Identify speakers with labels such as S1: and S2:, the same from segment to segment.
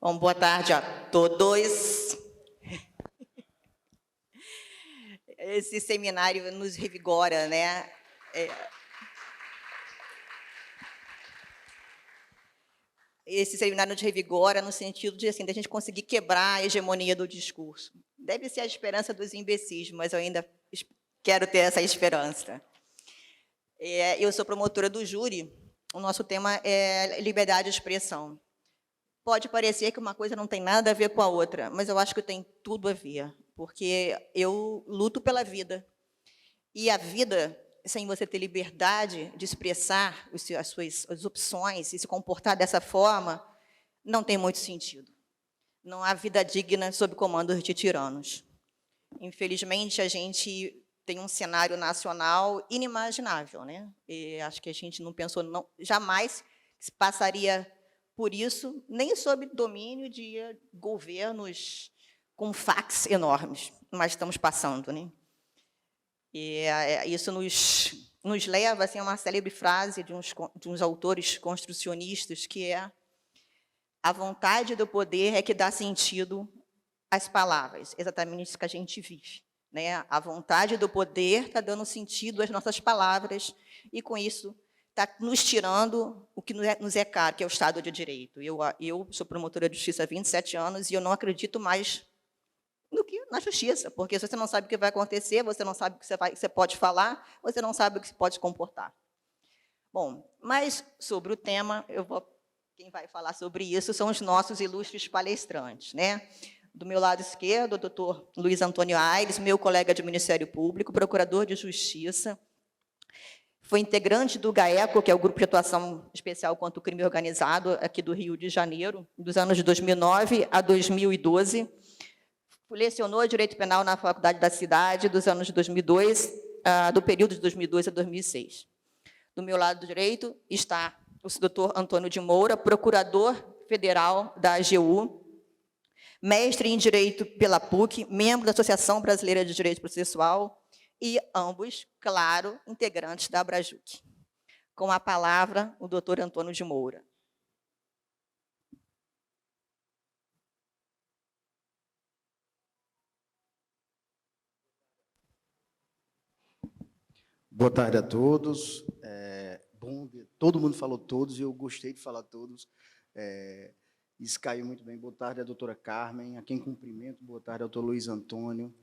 S1: Bom, boa tarde a todos. Esse seminário nos revigora, né? Esse seminário nos revigora no sentido de, assim, da gente conseguir quebrar a hegemonia do discurso. Deve ser a esperança dos imbecis, mas eu ainda quero ter essa esperança. Eu sou promotora do júri, o nosso tema é liberdade de expressão. Pode parecer que uma coisa não tem nada a ver com a outra, mas eu acho que tem tudo a ver, porque eu luto pela vida. E a vida, sem você ter liberdade de expressar as opções e se comportar dessa forma, não tem muito sentido. Não há vida digna sob comando de tiranos. Infelizmente, a gente tem um cenário nacional inimaginável, né? E acho que a gente não pensou, jamais se passaria por isso, nem sob domínio de governos com fax enormes, mas estamos passando, né? E isso nos leva assim, a uma célebre frase de uns autores construcionistas, que é: a vontade do poder é que dá sentido às palavras. Exatamente isso que a gente vive, né? A vontade do poder está dando sentido às nossas palavras, e, com isso, está nos tirando o que nos é caro, que é o Estado de Direito. Eu sou promotora de justiça há 27 anos e eu não acredito mais do que na justiça, porque se você não sabe o que vai acontecer, você não sabe o que você pode falar, você não sabe o que se pode comportar. Bom, mas sobre o tema, quem vai falar sobre isso são os nossos ilustres palestrantes, né? Do meu lado esquerdo, o doutor Luiz Antônio Aires, meu colega de Ministério Público, procurador de Justiça, foi integrante do GAECO, que é o Grupo de Atuação Especial contra o Crime Organizado, aqui do Rio de Janeiro, dos anos de 2009 a 2012, lecionou Direito Penal na Faculdade da Cidade, dos anos de 2002, do período de 2002 a 2006. Do meu lado direito está o doutor Antônio de Moura, procurador federal da AGU, mestre em Direito pela PUC, membro da Associação Brasileira de Direito Processual, e ambos, claro, integrantes da Abrajuc. Com a palavra, o doutor Antônio de Moura.
S2: Boa tarde a todos. Todo mundo falou todos, e eu gostei de falar todos. Isso caiu muito bem. Boa tarde à doutora Carmen, a quem cumprimento. Boa tarde ao doutor Luiz Antônio.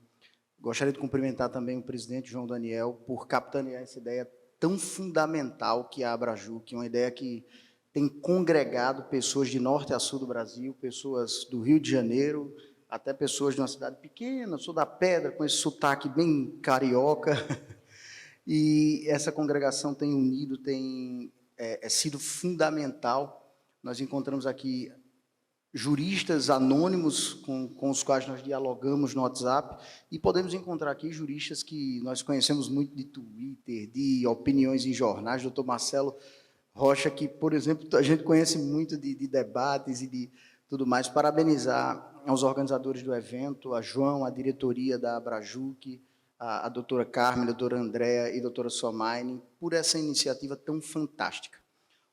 S2: Gostaria de cumprimentar também o presidente João Daniel por capitanear essa ideia tão fundamental que é a Abrajuc, uma ideia que tem congregado pessoas de norte a sul do Brasil, pessoas do Rio de Janeiro, até pessoas de uma cidade pequena, sou da Pedra, com esse sotaque bem carioca. E essa congregação tem unido, tem sido fundamental. Nós encontramos aqui juristas anônimos com os quais nós dialogamos no WhatsApp, e podemos encontrar aqui juristas que nós conhecemos muito de Twitter, de opiniões em jornais, doutor Marcelo Rocha, que, por exemplo, a gente conhece muito de debates e de tudo mais. Parabenizar aos organizadores do evento, a João, a diretoria da Abrajuc, a doutora Carmen, a doutora Andréa e a doutora Somaine, por essa iniciativa tão fantástica.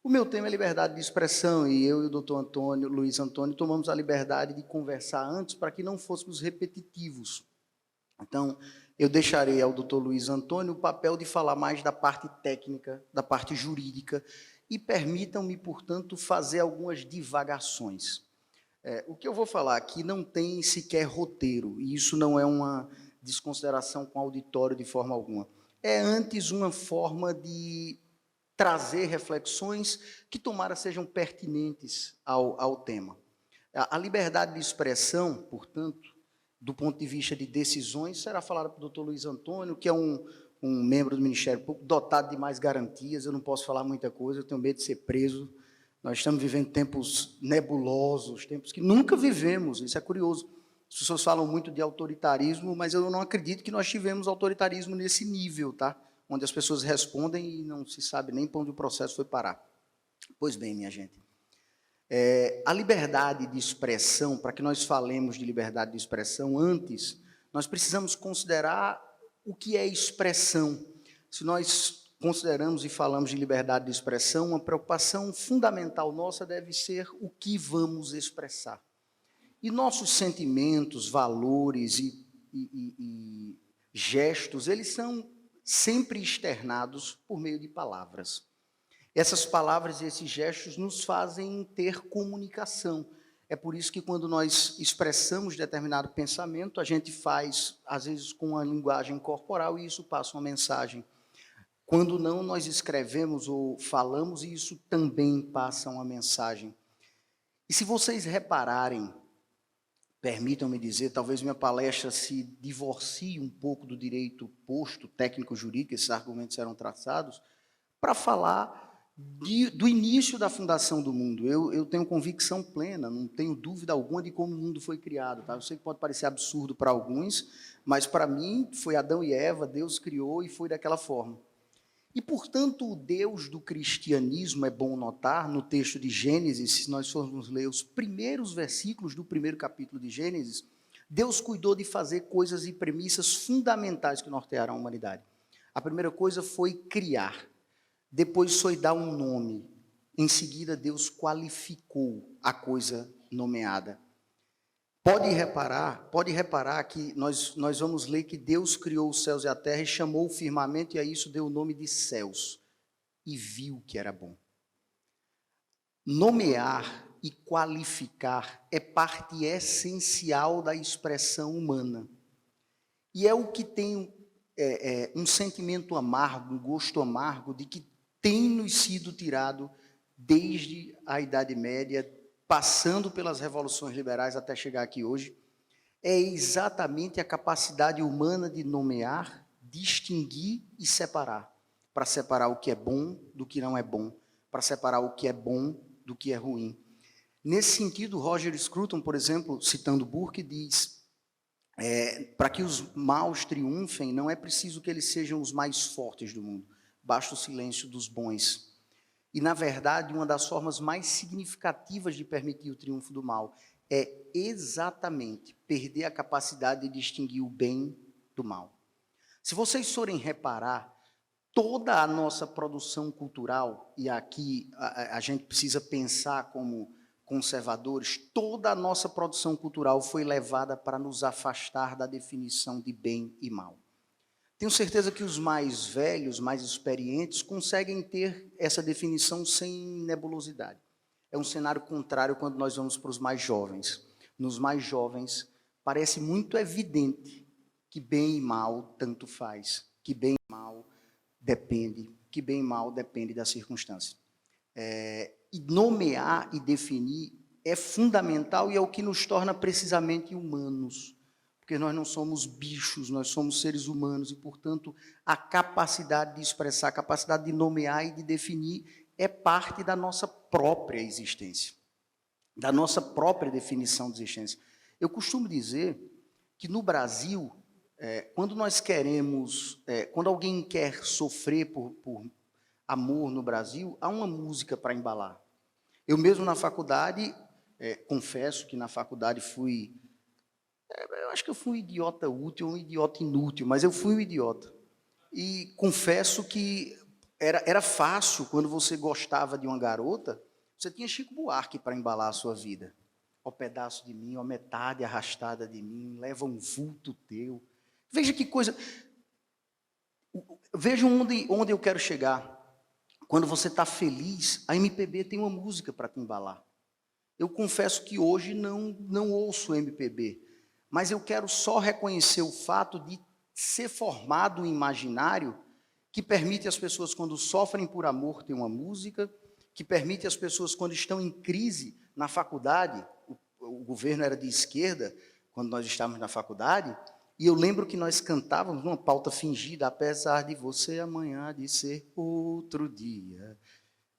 S2: O meu tema é liberdade de expressão, e eu e o doutor Luiz Antônio, tomamos a liberdade de conversar antes para que não fôssemos repetitivos. Então, eu deixarei ao doutor Luiz Antônio o papel de falar mais da parte técnica, da parte jurídica, e permitam-me, portanto, fazer algumas divagações. O que eu vou falar aqui não tem sequer roteiro, e isso não é uma desconsideração com o auditório de forma alguma. É antes uma forma de trazer reflexões que tomara sejam pertinentes ao tema. A liberdade de expressão, portanto, do ponto de vista de decisões, será falada pelo doutor Luiz Antônio, que é um membro do Ministério Público, dotado de mais garantias. Eu não posso falar muita coisa, eu tenho medo de ser preso. Nós estamos vivendo tempos nebulosos, tempos que nunca vivemos, isso é curioso. As pessoas falam muito de autoritarismo, mas eu não acredito que nós tivemos autoritarismo nesse nível, tá? Onde as pessoas respondem e não se sabe nem para onde o processo foi parar. Pois bem, minha gente, a liberdade de expressão, para que nós falemos de liberdade de expressão, antes, nós precisamos considerar o que é expressão. Se nós consideramos e falamos de liberdade de expressão, uma preocupação fundamental nossa deve ser o que vamos expressar. E nossos sentimentos, valores e gestos, eles são sempre externados por meio de palavras. Essas palavras e esses gestos nos fazem ter comunicação. É por isso que quando nós expressamos determinado pensamento, a gente faz, às vezes, com a linguagem corporal e isso passa uma mensagem. Quando não, nós escrevemos ou falamos e isso também passa uma mensagem. E se vocês repararem, permitam-me dizer, talvez minha palestra se divorcie um pouco do direito posto, técnico-jurídico, esses argumentos serão traçados, para falar do início da fundação do mundo. Eu tenho convicção plena, não tenho dúvida alguma de como o mundo foi criado. Tá? Eu sei que pode parecer absurdo para alguns, mas para mim foi Adão e Eva, Deus criou e foi daquela forma. E, portanto, o Deus do cristianismo, é bom notar, no texto de Gênesis, se nós formos ler os primeiros versículos do primeiro capítulo de Gênesis, Deus cuidou de fazer coisas e premissas fundamentais que nortearam a humanidade. A primeira coisa foi criar, depois foi dar um nome, em seguida Deus qualificou a coisa nomeada. Pode reparar que nós vamos ler que Deus criou os céus e a terra e chamou o firmamento e a isso deu o nome de céus e viu que era bom. Nomear e qualificar é parte essencial da expressão humana. E é o que tem um sentimento amargo, um gosto amargo de que tem nos sido tirado desde a Idade Média, passando pelas revoluções liberais até chegar aqui hoje, é exatamente a capacidade humana de nomear, distinguir e separar. Para separar o que é bom do que não é bom, para separar o que é bom do que é ruim. Nesse sentido, Roger Scruton, por exemplo, citando Burke, diz, para que os maus triunfem, não é preciso que eles sejam os mais fortes do mundo, basta o silêncio dos bons. E, na verdade, uma das formas mais significativas de permitir o triunfo do mal é exatamente perder a capacidade de distinguir o bem do mal. Se vocês forem reparar, toda a nossa produção cultural, e aqui a gente precisa pensar como conservadores, toda a nossa produção cultural foi levada para nos afastar da definição de bem e mal. Tenho certeza que os mais velhos, mais experientes, conseguem ter essa definição sem nebulosidade. É um cenário contrário quando nós vamos para os mais jovens. Nos mais jovens, parece muito evidente que bem e mal tanto faz, que bem e mal depende da circunstância. E nomear e definir é fundamental e é o que nos torna precisamente humanos. Porque nós não somos bichos, nós somos seres humanos e, portanto, a capacidade de expressar, a capacidade de nomear e de definir é parte da nossa própria existência, da nossa própria definição de existência. Eu costumo dizer que no Brasil, quando nós queremos, quando alguém quer sofrer por amor no Brasil, há uma música para embalar. Eu mesmo na faculdade, confesso que na faculdade fui... Eu acho que eu fui um idiota útil ou um idiota inútil, mas eu fui um idiota. E confesso que era fácil, quando você gostava de uma garota, você tinha Chico Buarque para embalar a sua vida. Ó pedaço de mim, ó metade arrastada de mim, leva um vulto teu. Veja que coisa... Veja onde eu quero chegar. Quando você está feliz, a MPB tem uma música para te embalar. Eu confesso que hoje não ouço MPB, mas eu quero só reconhecer o fato de ser formado um imaginário que permite às pessoas, quando sofrem por amor, ter uma música, que permite às pessoas, quando estão em crise na faculdade, o governo era de esquerda, quando nós estávamos na faculdade, e eu lembro que nós cantávamos uma pauta fingida, apesar de você amanhã de ser outro dia.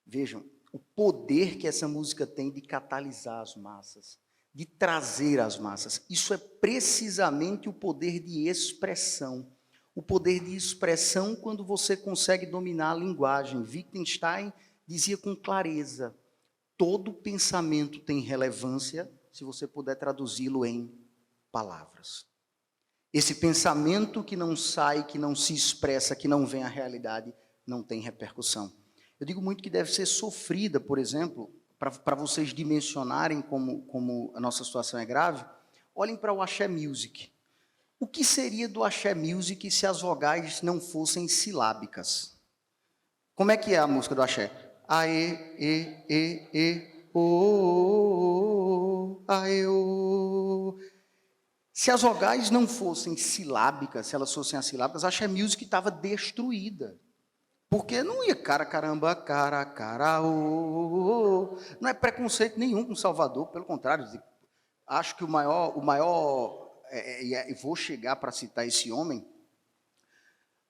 S2: Vejam, o poder que essa música tem de catalisar as massas, de trazer as massas. Isso é precisamente o poder de expressão. O poder de expressão quando você consegue dominar a linguagem. Wittgenstein dizia com clareza, todo pensamento tem relevância se você puder traduzi-lo em palavras. Esse pensamento que não sai, que não se expressa, que não vem à realidade, não tem repercussão. Eu digo muito que deve ser sofrida, por exemplo, para vocês dimensionarem como a nossa situação é grave, olhem para o Axé Music. O que seria do Axé Music se as vogais não fossem silábicas? Como é que é a música do Axé? Aê, o, aê, o. Se as vogais não fossem silábicas, se elas fossem assilábicas, a Axé Music estava destruída. Porque não ia cara, caramba, cara, o. Não é preconceito nenhum com Salvador, pelo contrário. Acho que o maior e vou chegar para citar esse homem,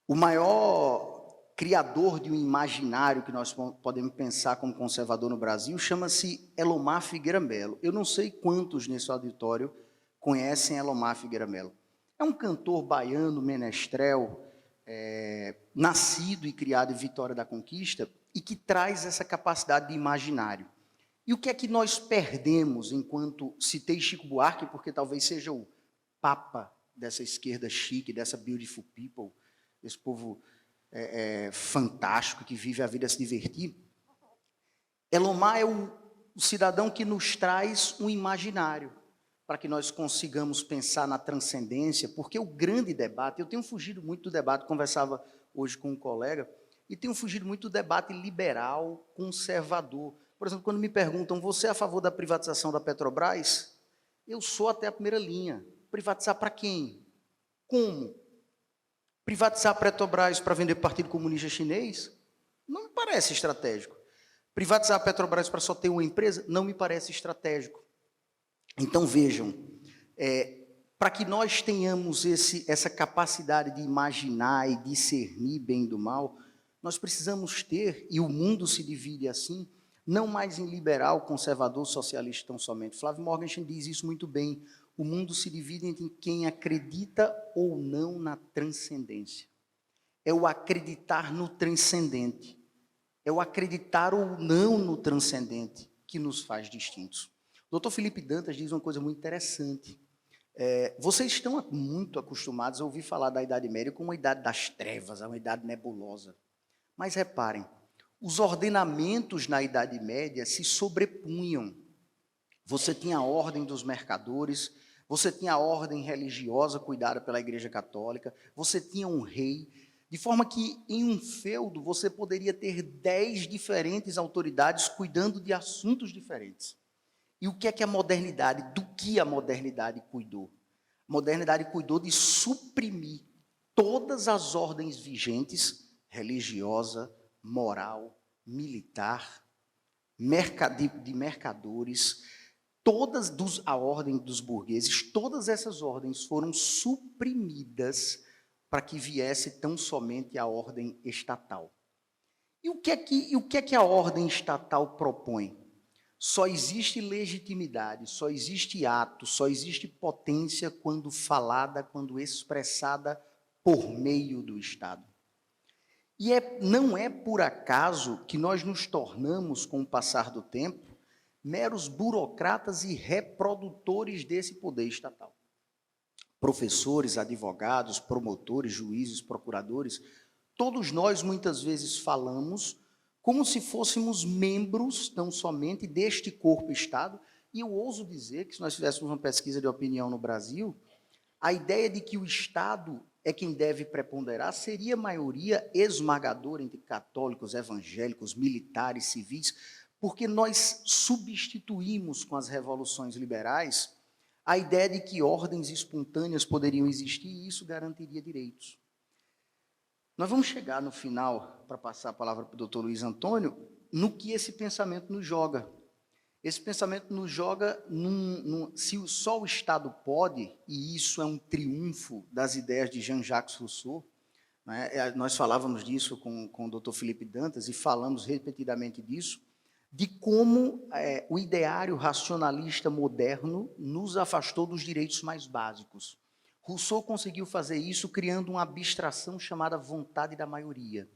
S2: o maior criador de um imaginário que nós podemos pensar como conservador no Brasil chama-se Elomar Figueira Melo. Eu não sei quantos nesse auditório conhecem Elomar Figueira Melo. É um cantor baiano, menestrel, nascido e criado em Vitória da Conquista, e que traz essa capacidade de imaginário. E o que é que nós perdemos enquanto citei Chico Buarque, porque talvez seja o papa dessa esquerda chique, dessa beautiful people, desse povo fantástico que vive a vida a se divertir. Elomar é o cidadão que nos traz um imaginário para que nós consigamos pensar na transcendência, porque o grande debate, eu tenho fugido muito do debate, conversava hoje com um colega, e tenho fugido muito do debate liberal, conservador. Por exemplo, quando me perguntam, você é a favor da privatização da Petrobras? Eu sou até a primeira linha. Privatizar para quem? Como? Privatizar a Petrobras para vender Partido Comunista Chinês? Não me parece estratégico. Privatizar a Petrobras para só ter uma empresa? Não me parece estratégico. Então, vejam, para que nós tenhamos essa capacidade de imaginar e discernir bem do mal, nós precisamos ter, e o mundo se divide assim, não mais em liberal, conservador, socialista tão somente. Flávio Morgenstern diz isso muito bem. O mundo se divide entre quem acredita ou não na transcendência. É o acreditar no transcendente. É o acreditar ou não no transcendente que nos faz distintos. O Dr. Felipe Dantas diz uma coisa muito interessante. Vocês estão muito acostumados a ouvir falar da Idade Média como uma idade das trevas, uma idade nebulosa. Mas reparem, os ordenamentos na Idade Média se sobrepunham. Você tinha a ordem dos mercadores, você tinha a ordem religiosa cuidada pela Igreja Católica, você tinha um rei, de forma que em um feudo você poderia ter 10 diferentes autoridades cuidando de assuntos diferentes. E o que é que a modernidade, do que a modernidade cuidou? A modernidade cuidou de suprimir todas as ordens vigentes, religiosa, moral, militar, de mercadores, a ordem dos burgueses, todas essas ordens foram suprimidas para que viesse tão somente a ordem estatal. E o que é que a ordem estatal propõe? Só existe legitimidade, só existe ato, só existe potência quando falada, quando expressada por meio do Estado. E não é por acaso que nós nos tornamos, com o passar do tempo, meros burocratas e reprodutores desse poder estatal. Professores, advogados, promotores, juízes, procuradores, todos nós muitas vezes falamos como se fôssemos membros, tão somente, deste corpo-estado, e eu ouso dizer que se nós fizéssemos uma pesquisa de opinião no Brasil, a ideia de que o Estado é quem deve preponderar seria a maioria esmagadora entre católicos, evangélicos, militares, civis, porque nós substituímos com as revoluções liberais a ideia de que ordens espontâneas poderiam existir e isso garantiria direitos. Nós vamos chegar no final, para passar a palavra para o doutor Luiz Antônio, no que esse pensamento nos joga. Esse pensamento nos joga se só o Estado pode, e isso é um triunfo das ideias de Jean-Jacques Rousseau, né? Nós falávamos disso com o doutor Felipe Dantas e falamos repetidamente disso, de como o ideário racionalista moderno nos afastou dos direitos mais básicos. Rousseau conseguiu fazer isso criando uma abstração chamada vontade da maioria.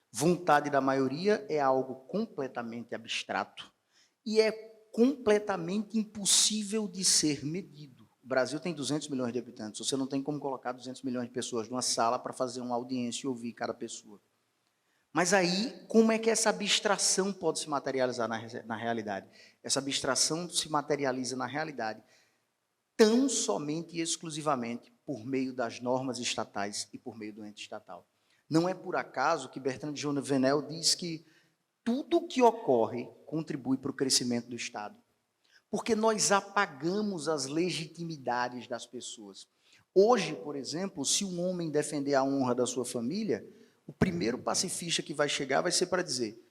S2: Vontade da maioria é algo completamente abstrato e é completamente impossível de ser medido. O Brasil tem 200 milhões de habitantes, você não tem como colocar 200 milhões de pessoas numa sala para fazer uma audiência e ouvir cada pessoa. Mas aí, como é que essa abstração pode se materializar na realidade? Essa abstração se materializa na realidade tão somente e exclusivamente por meio das normas estatais e por meio do ente estatal. Não é por acaso que Bertrand de Jouvenel diz que tudo o que ocorre contribui para o crescimento do Estado. Porque nós apagamos as legitimidades das pessoas. Hoje, por exemplo, se um homem defender a honra da sua família, o primeiro pacifista que vai chegar vai ser para dizer: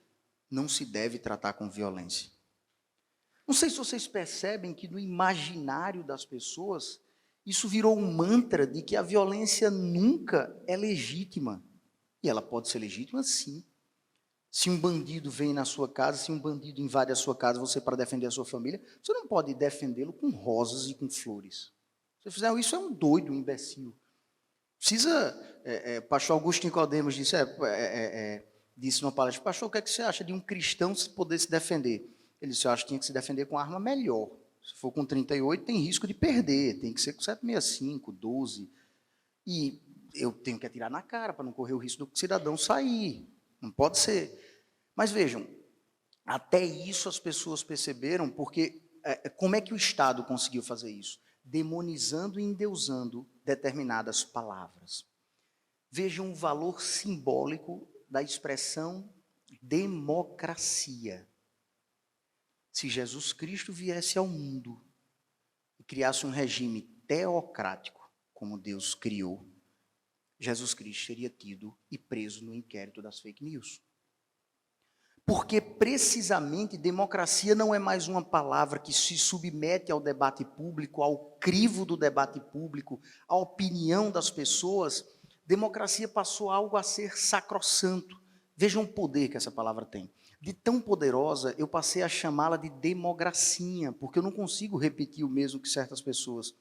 S2: não se deve tratar com violência. Não sei se vocês percebem que no imaginário das pessoas, isso virou um mantra de que a violência nunca é legítima. E ela pode ser legítima, sim. Se um bandido vem na sua casa, se um bandido invade a sua casa, você para defender a sua família, você não pode defendê-lo com rosas e com flores. Se você fizer isso, é um doido, um imbecil. Pastor Augusto Nicodemos disse numa palestra: pastor, o que é que você acha de um cristão se poder se defender? Ele disse: eu acho que tinha que se defender com arma melhor. Se for com 38, tem risco de perder, tem que ser com 7,65, 12. E eu tenho que atirar na cara para não correr o risco do cidadão sair. Não pode ser. Mas vejam, até isso as pessoas perceberam, porque como é que o Estado conseguiu fazer isso? Demonizando e endeusando determinadas palavras. Vejam o valor simbólico da expressão democracia. Se Jesus Cristo viesse ao mundo e criasse um regime teocrático, como Deus criou, Jesus Cristo seria tido e preso no inquérito das fake news. Porque precisamente democracia não é mais uma palavra que se submete ao debate público, ao crivo do debate público, à opinião das pessoas. Democracia passou algo a ser sacrossanto. Vejam o poder que essa palavra tem. De tão poderosa, eu passei a chamá-la de demogracinha, porque eu não consigo repetir o mesmo que certas pessoas.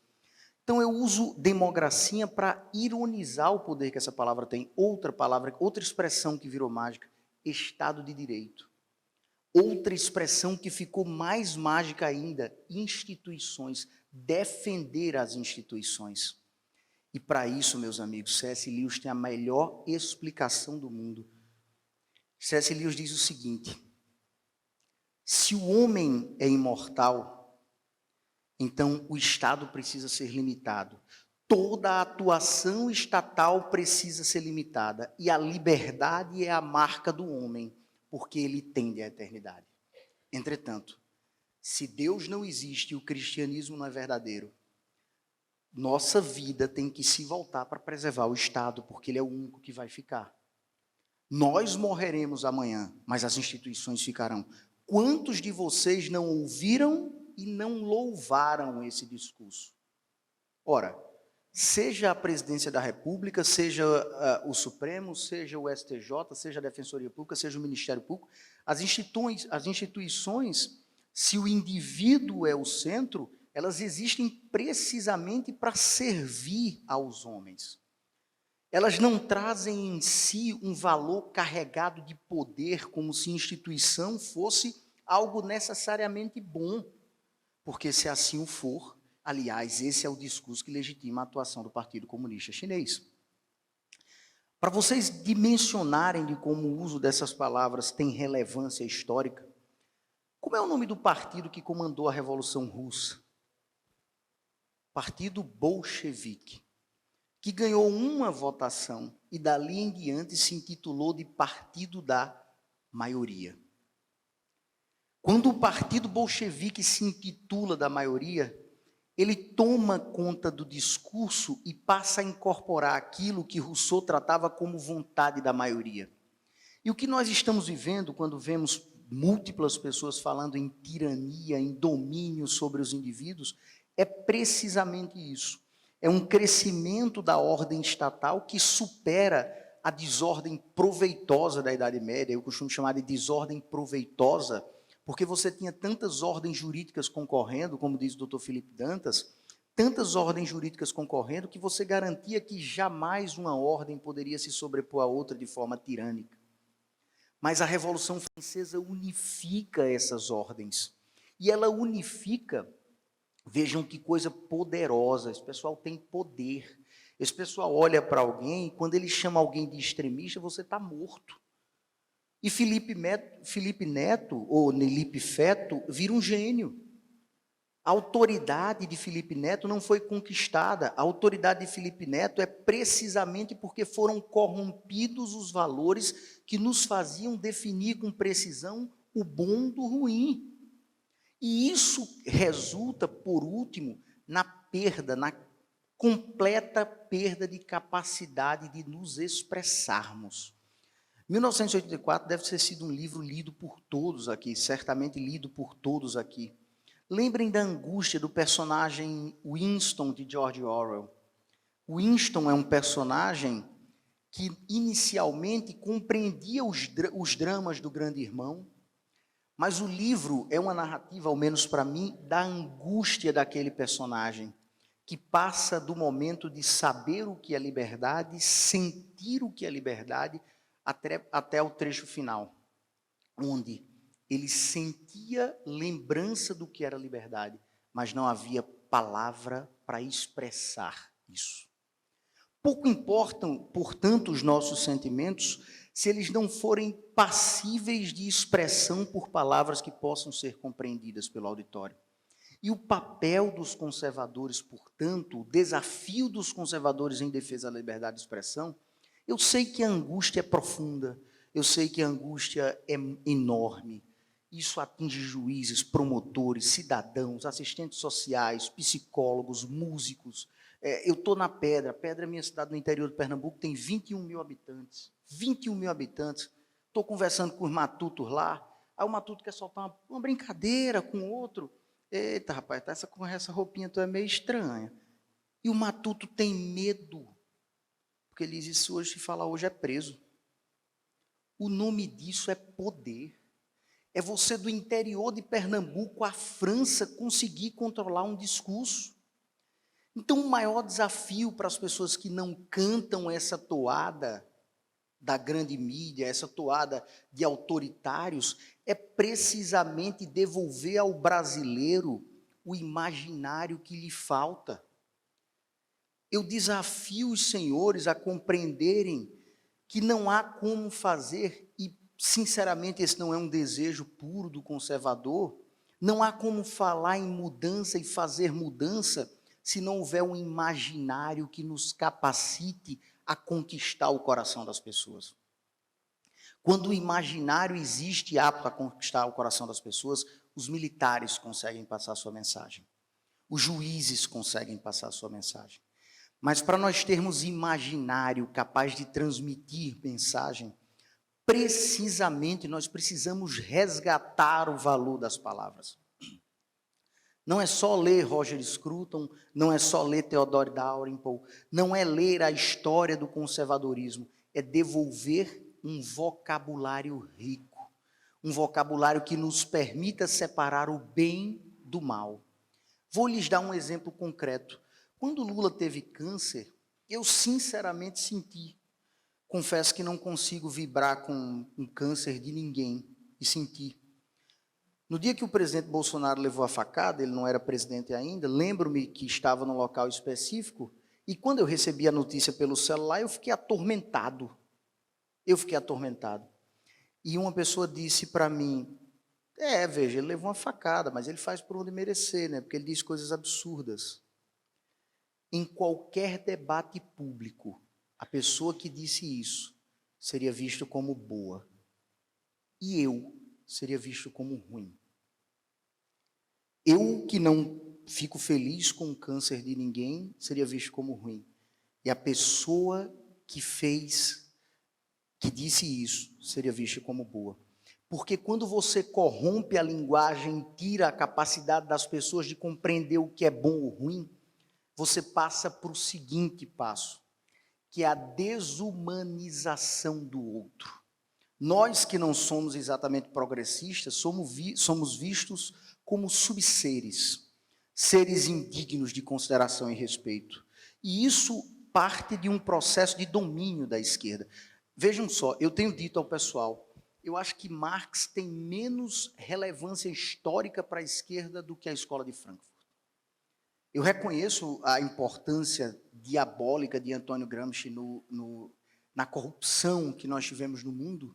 S2: Então eu uso democracia para ironizar o poder que essa palavra tem. Outra palavra, outra expressão que virou mágica: Estado de Direito. Outra expressão que ficou mais mágica ainda: instituições. Defender as instituições. E para isso, meus amigos, C.S. Lewis tem a melhor explicação do mundo. C.S. Lewis diz o seguinte: se o homem é imortal, então o Estado precisa ser limitado. Toda a atuação estatal precisa ser limitada. E a liberdade é a marca do homem, porque ele tende à eternidade. Entretanto, se Deus não existe e o cristianismo não é verdadeiro, nossa vida tem que se voltar para preservar o Estado, porque ele é o único que vai ficar. Nós morreremos amanhã, mas as instituições ficarão. Quantos de vocês não ouviram e não louvaram esse discurso? Ora, seja a presidência da República, seja o Supremo, seja o STJ, seja a Defensoria Pública, seja o Ministério Público, as instituições, se o indivíduo é o centro, elas existem precisamente para servir aos homens. Elas não trazem em si um valor carregado de poder, como se instituição fosse algo necessariamente bom. Porque se assim o for, aliás, esse é o discurso que legitima a atuação do Partido Comunista Chinês. Para vocês dimensionarem de como o uso dessas palavras tem relevância histórica, como é o nome do partido que comandou a Revolução Russa? Partido Bolchevique, que ganhou uma votação e dali em diante se intitulou de Partido da Maioria. Quando o Partido Bolchevique se intitula da maioria, ele toma conta do discurso e passa a incorporar aquilo que Rousseau tratava como vontade da maioria. E o que nós estamos vivendo quando vemos múltiplas pessoas falando em tirania, em domínio sobre os indivíduos, é precisamente isso. É um crescimento da ordem estatal que supera a desordem proveitosa da Idade Média. Eu costumo chamar de desordem proveitosa, porque você tinha tantas ordens jurídicas concorrendo, como diz o Dr. Felipe Dantas, tantas ordens jurídicas concorrendo, que você garantia que jamais uma ordem poderia se sobrepor a outra de forma tirânica. Mas a Revolução Francesa unifica essas ordens. E ela unifica, vejam que coisa poderosa, esse pessoal tem poder. Esse pessoal olha para alguém, e quando ele chama alguém de extremista, você está morto. E Felipe Neto, ou Nelipe Feto, vira um gênio. A autoridade de Felipe Neto não foi conquistada. A autoridade de Felipe Neto é precisamente porque foram corrompidos os valores que nos faziam definir com precisão o bom do ruim. E isso resulta, por último, na perda, na completa perda de capacidade de nos expressarmos. 1984 deve ter sido um livro lido por todos aqui, certamente lido por todos aqui. Lembrem da angústia do personagem Winston, de George Orwell. Winston é um personagem que inicialmente compreendia os dramas do grande irmão, mas o livro é uma narrativa, ao menos para mim, da angústia daquele personagem, que passa do momento de saber o que é liberdade, sentir o que é liberdade, até o trecho final, onde ele sentia lembrança do que era liberdade, mas não havia palavra para expressar isso. Pouco importam, portanto, os nossos sentimentos, se eles não forem passíveis de expressão por palavras que possam ser compreendidas pelo auditório. E o papel dos conservadores, portanto, o desafio dos conservadores em defesa da liberdade de expressão, eu sei que a angústia é profunda, eu sei que a angústia é enorme. Isso atinge juízes, promotores, cidadãos, assistentes sociais, psicólogos, músicos. Eu estou na Pedra. Pedra é minha cidade no interior de Pernambuco, tem 21 mil habitantes. 21 mil habitantes. Estou conversando com os matutos lá. Aí o matuto quer soltar uma brincadeira com o outro. Eita, rapaz, com essa roupinha tu é meio estranha. E o matuto tem medo, porque ele diz, se hoje se falar hoje é preso. O nome disso é poder. É você do interior de Pernambuco, a França, conseguir controlar um discurso. Então, o maior desafio para as pessoas que não cantam essa toada da grande mídia, essa toada de autoritários, é precisamente devolver ao brasileiro o imaginário que lhe falta. Eu desafio os senhores a compreenderem que não há como fazer, e sinceramente esse não é um desejo puro do conservador, não há como falar em mudança e fazer mudança se não houver um imaginário que nos capacite a conquistar o coração das pessoas. Quando o imaginário existe apto a conquistar o coração das pessoas, os militares conseguem passar a sua mensagem. Os juízes conseguem passar a sua mensagem. Mas para nós termos imaginário capaz de transmitir mensagem, precisamente nós precisamos resgatar o valor das palavras. Não é só ler Roger Scruton, não é só ler Theodore Dalrymple, não é ler a história do conservadorismo, é devolver um vocabulário rico, um vocabulário que nos permita separar o bem do mal. Vou lhes dar um exemplo concreto. Quando Lula teve câncer, eu sinceramente senti. Confesso que não consigo vibrar com um câncer de ninguém, e senti. No dia que o presidente Bolsonaro levou a facada, ele não era presidente ainda, lembro-me que estava num local específico, e quando eu recebi a notícia pelo celular, eu fiquei atormentado. E uma pessoa disse para mim, veja, ele levou uma facada, mas ele faz por onde merecer, né? Porque ele diz coisas absurdas. Em qualquer debate público, a pessoa que disse isso seria visto como boa. E eu seria visto como ruim. Eu, que não fico feliz com o câncer de ninguém, seria visto como ruim. E a pessoa que disse isso, seria vista como boa. Porque quando você corrompe a linguagem, tira a capacidade das pessoas de compreender o que é bom ou ruim, você passa para o seguinte passo, que é a desumanização do outro. Nós que não somos exatamente progressistas, somos vistos como subseres, seres indignos de consideração e respeito. E isso parte de um processo de domínio da esquerda. Vejam só, eu tenho dito ao pessoal, eu acho que Marx tem menos relevância histórica para a esquerda do que a escola de Frankfurt. Eu reconheço a importância diabólica de Antônio Gramsci na corrupção que nós tivemos no mundo,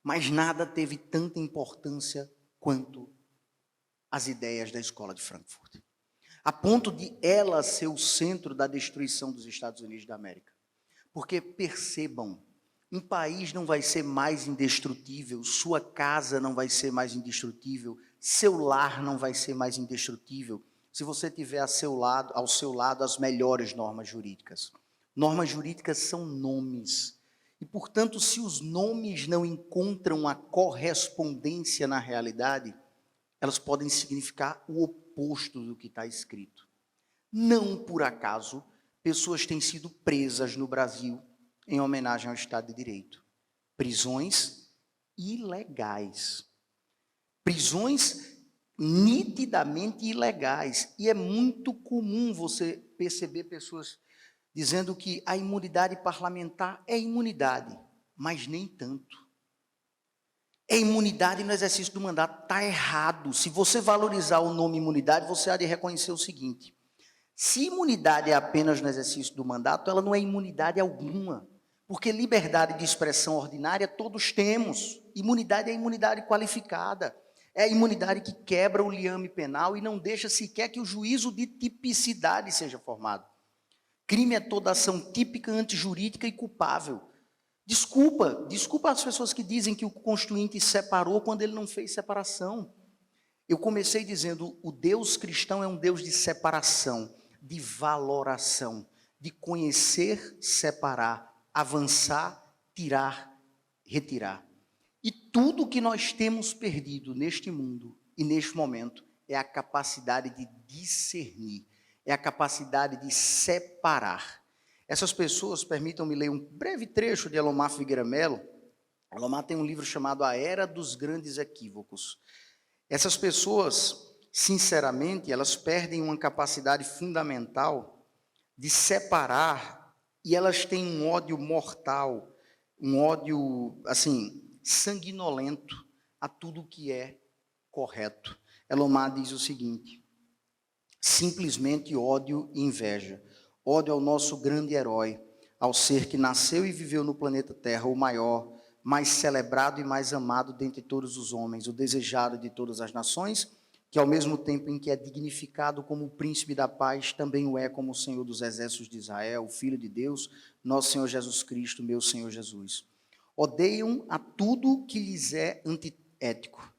S2: mas nada teve tanta importância quanto as ideias da Escola de Frankfurt, a ponto de ela ser o centro da destruição dos Estados Unidos da América. Porque percebam, um país não vai ser mais indestrutível, sua casa não vai ser mais indestrutível, seu lar não vai ser mais indestrutível, se você tiver ao seu lado as melhores normas jurídicas. Normas jurídicas são nomes. E, portanto, se os nomes não encontram a correspondência na realidade, elas podem significar o oposto do que está escrito. Não por acaso, pessoas têm sido presas no Brasil em homenagem ao Estado de Direito. Prisões ilegais. Prisões nitidamente ilegais. E é muito comum você perceber pessoas dizendo que a imunidade parlamentar é imunidade, mas nem tanto. É imunidade no exercício do mandato. Está errado. Se você valorizar o nome imunidade, você há de reconhecer o seguinte: se imunidade é apenas no exercício do mandato, ela não é imunidade alguma. Porque liberdade de expressão ordinária todos temos. Imunidade é imunidade qualificada. É a imunidade que quebra o liame penal e não deixa sequer que o juízo de tipicidade seja formado. Crime é toda ação típica, antijurídica e culpável. Desculpa as pessoas que dizem que o Constituinte separou quando ele não fez separação. Eu comecei dizendo, o Deus cristão é um Deus de separação, de valoração, de conhecer, separar, avançar, tirar, retirar. E tudo que nós temos perdido neste mundo e neste momento é a capacidade de discernir, é a capacidade de separar. Essas pessoas, permitam-me ler um breve trecho de Elomar Figueira Melo. Elomar tem um livro chamado A Era dos Grandes Equívocos. Essas pessoas, sinceramente, elas perdem uma capacidade fundamental de separar e elas têm um ódio mortal, um ódio, assim, sanguinolento a tudo que é correto. Elomar diz o seguinte: simplesmente ódio e inveja. Ódio ao nosso grande herói, ao ser que nasceu e viveu no planeta Terra, o maior, mais celebrado e mais amado dentre todos os homens, o desejado de todas as nações, que ao mesmo tempo em que é dignificado como o príncipe da paz, também o é como o Senhor dos exércitos de Israel, o Filho de Deus, nosso Senhor Jesus Cristo, meu Senhor Jesus. Odeiam a tudo que lhes é antitético,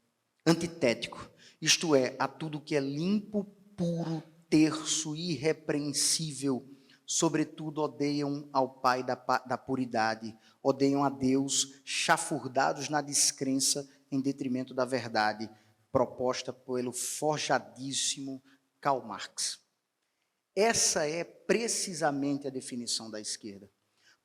S2: isto é, a tudo que é limpo, puro, terço, irrepreensível. Sobretudo odeiam ao Pai da puridade, odeiam a Deus, chafurdados na descrença em detrimento da verdade, proposta pelo forjadíssimo Karl Marx. Essa é precisamente a definição da esquerda.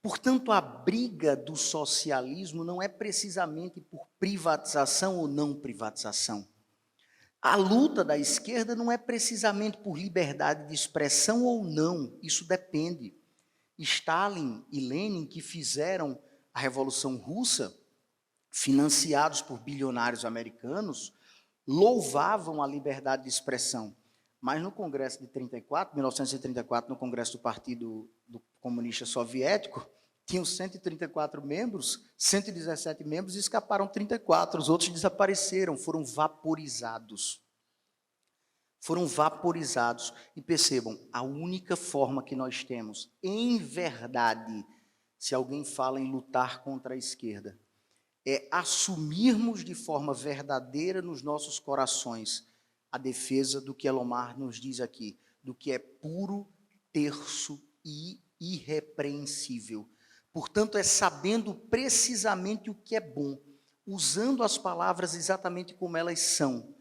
S2: Portanto, a briga do socialismo não é precisamente por privatização ou não privatização. A luta da esquerda não é precisamente por liberdade de expressão ou não, isso depende. Stalin e Lenin, que fizeram a Revolução Russa, financiados por bilionários americanos, louvavam a liberdade de expressão. Mas no Congresso de 1934, no Congresso do Partido Comunista Soviético, tinham 134 membros, 117 membros, e escaparam 34, os outros desapareceram, foram vaporizados. Foram vaporizados. E percebam, a única forma que nós temos, em verdade, se alguém fala em lutar contra a esquerda, é assumirmos de forma verdadeira nos nossos corações a defesa do que Elomar nos diz aqui, do que é puro, terço e irrepreensível. Portanto, é sabendo precisamente o que é bom, usando as palavras exatamente como elas são,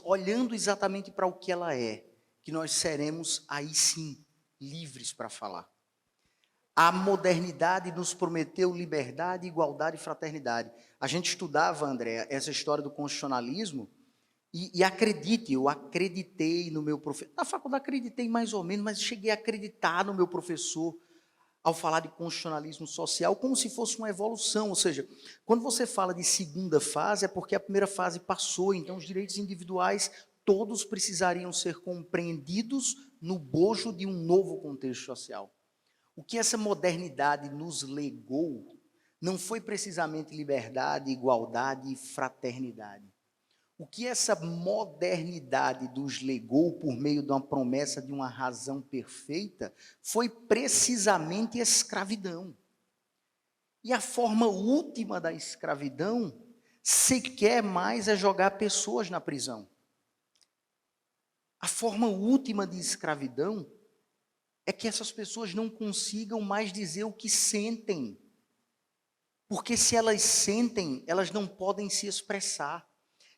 S2: olhando exatamente para o que ela é, que nós seremos, aí sim, livres para falar. A modernidade nos prometeu liberdade, igualdade e fraternidade. A gente estudava, André, essa história do constitucionalismo, e acredite, eu acreditei no meu professor. Na faculdade acreditei mais ou menos, mas cheguei a acreditar no meu professor ao falar de constitucionalismo social como se fosse uma evolução. Ou seja, quando você fala de segunda fase, é porque a primeira fase passou, então os direitos individuais todos precisariam ser compreendidos no bojo de um novo contexto social. O que essa modernidade nos legou não foi precisamente liberdade, igualdade e fraternidade. O que essa modernidade nos legou por meio de uma promessa de uma razão perfeita foi precisamente escravidão. E a forma última da escravidão sequer mais é jogar pessoas na prisão. A forma última de escravidão é que essas pessoas não consigam mais dizer o que sentem. Porque se elas sentem, elas não podem se expressar.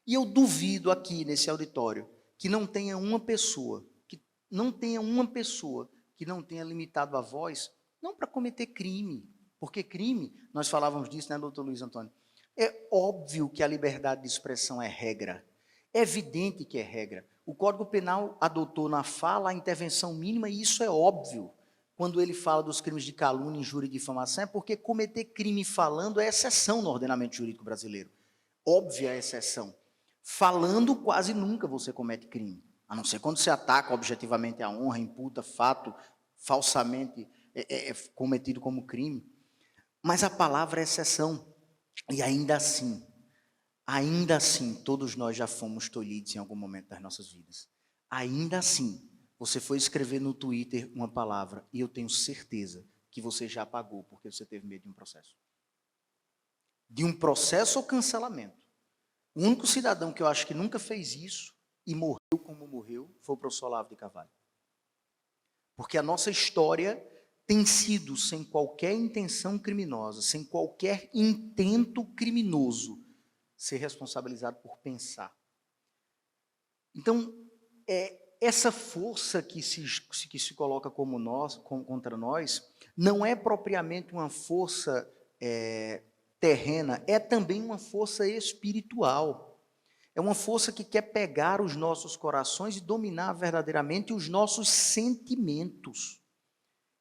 S2: E eu duvido aqui nesse auditório que não tenha uma pessoa, que não tenha limitado a voz, não para cometer crime, porque crime, nós falávamos disso, né, doutor Luiz Antônio? É óbvio que a liberdade de expressão é regra, é evidente que é regra. O Código Penal adotou na fala a intervenção mínima e isso é óbvio. Quando ele fala dos crimes de calúnia, injúria e difamação, é porque cometer crime falando é exceção no ordenamento jurídico brasileiro. Óbvia exceção. Falando, quase nunca você comete crime, a não ser quando você ataca objetivamente a honra, imputa fato falsamente cometido como crime. Mas a palavra é exceção. E ainda assim, todos nós já fomos tolhidos em algum momento das nossas vidas. Ainda assim, você foi escrever no Twitter uma palavra e eu tenho certeza que você já apagou porque você teve medo de um processo. De um processo ou cancelamento. O único cidadão que eu acho que nunca fez isso e morreu como morreu foi o professor Olavo de Carvalho. Porque a nossa história tem sido sem qualquer intenção criminosa, sem qualquer intento criminoso, ser responsabilizado por pensar. Então, essa força que se coloca contra nós não é propriamente uma força terrena, é também uma força espiritual. É uma força que quer pegar os nossos corações e dominar verdadeiramente os nossos sentimentos.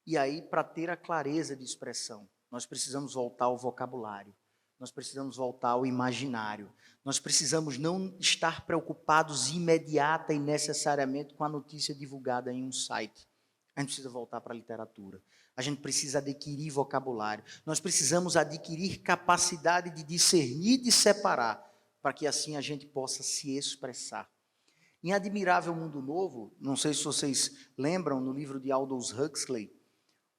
S2: E aí, para ter a clareza de expressão, nós precisamos voltar ao vocabulário, nós precisamos voltar ao imaginário, nós precisamos não estar preocupados imediata e necessariamente com a notícia divulgada em um site. A gente precisa voltar para a literatura. A gente precisa adquirir vocabulário. Nós precisamos adquirir capacidade de discernir e de separar, para que assim a gente possa se expressar. Em Admirável Mundo Novo, não sei se vocês lembram, no livro de Aldous Huxley,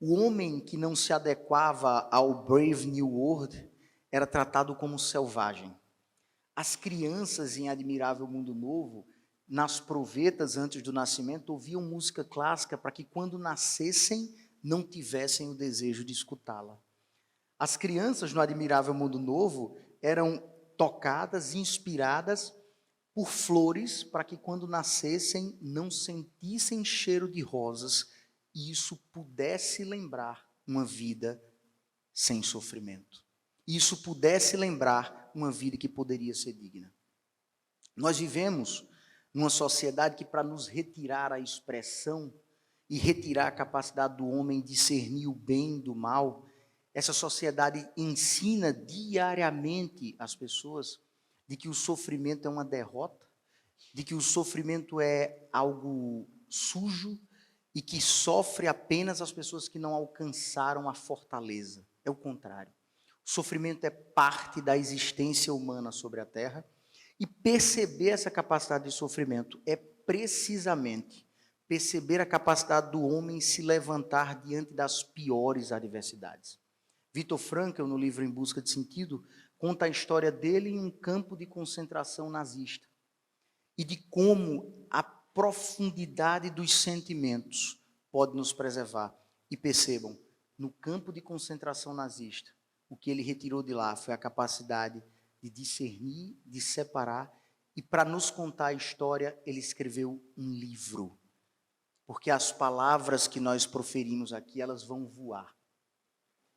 S2: o homem que não se adequava ao Brave New World era tratado como selvagem. As crianças em Admirável Mundo Novo, nas provetas antes do nascimento, ouviam música clássica para que quando nascessem não tivessem o desejo de escutá-la. As crianças no Admirável Mundo Novo eram tocadas, inspiradas por flores para que quando nascessem não sentissem cheiro de rosas e isso pudesse lembrar uma vida sem sofrimento. Isso pudesse lembrar uma vida que poderia ser digna. Nós vivemos numa sociedade que, para nos retirar a expressão e retirar a capacidade do homem discernir o bem do mal, essa sociedade ensina diariamente as pessoas de que o sofrimento é uma derrota, de que o sofrimento é algo sujo e que sofre apenas as pessoas que não alcançaram a fortaleza. É o contrário. O sofrimento é parte da existência humana sobre a Terra e perceber essa capacidade de sofrimento é precisamente perceber a capacidade do homem se levantar diante das piores adversidades. Viktor Frankl, no livro Em Busca de Sentido, conta a história dele em um campo de concentração nazista e de como a profundidade dos sentimentos pode nos preservar. E percebam, no campo de concentração nazista, o que ele retirou de lá foi a capacidade de discernir, de separar, e para nos contar a história, ele escreveu um livro. Porque as palavras que nós proferimos aqui, elas vão voar.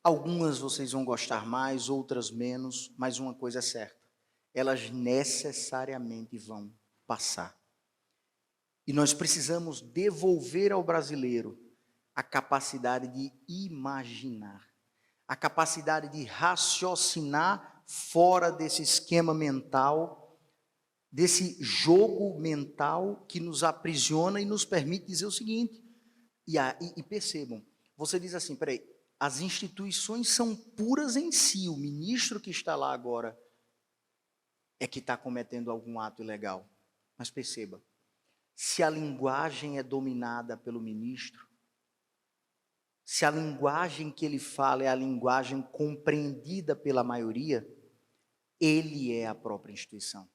S2: Algumas vocês vão gostar mais, outras menos, mas uma coisa é certa, elas necessariamente vão passar. E nós precisamos devolver ao brasileiro a capacidade de imaginar, a capacidade de raciocinar fora desse esquema mental, desse jogo mental que nos aprisiona e nos permite dizer o seguinte, e percebam, você diz assim, peraí, as instituições são puras em si. O ministro que está lá agora é que está cometendo algum ato ilegal. Mas perceba, se a linguagem é dominada pelo ministro, se a linguagem que ele fala é a linguagem compreendida pela maioria, ele é a própria instituição.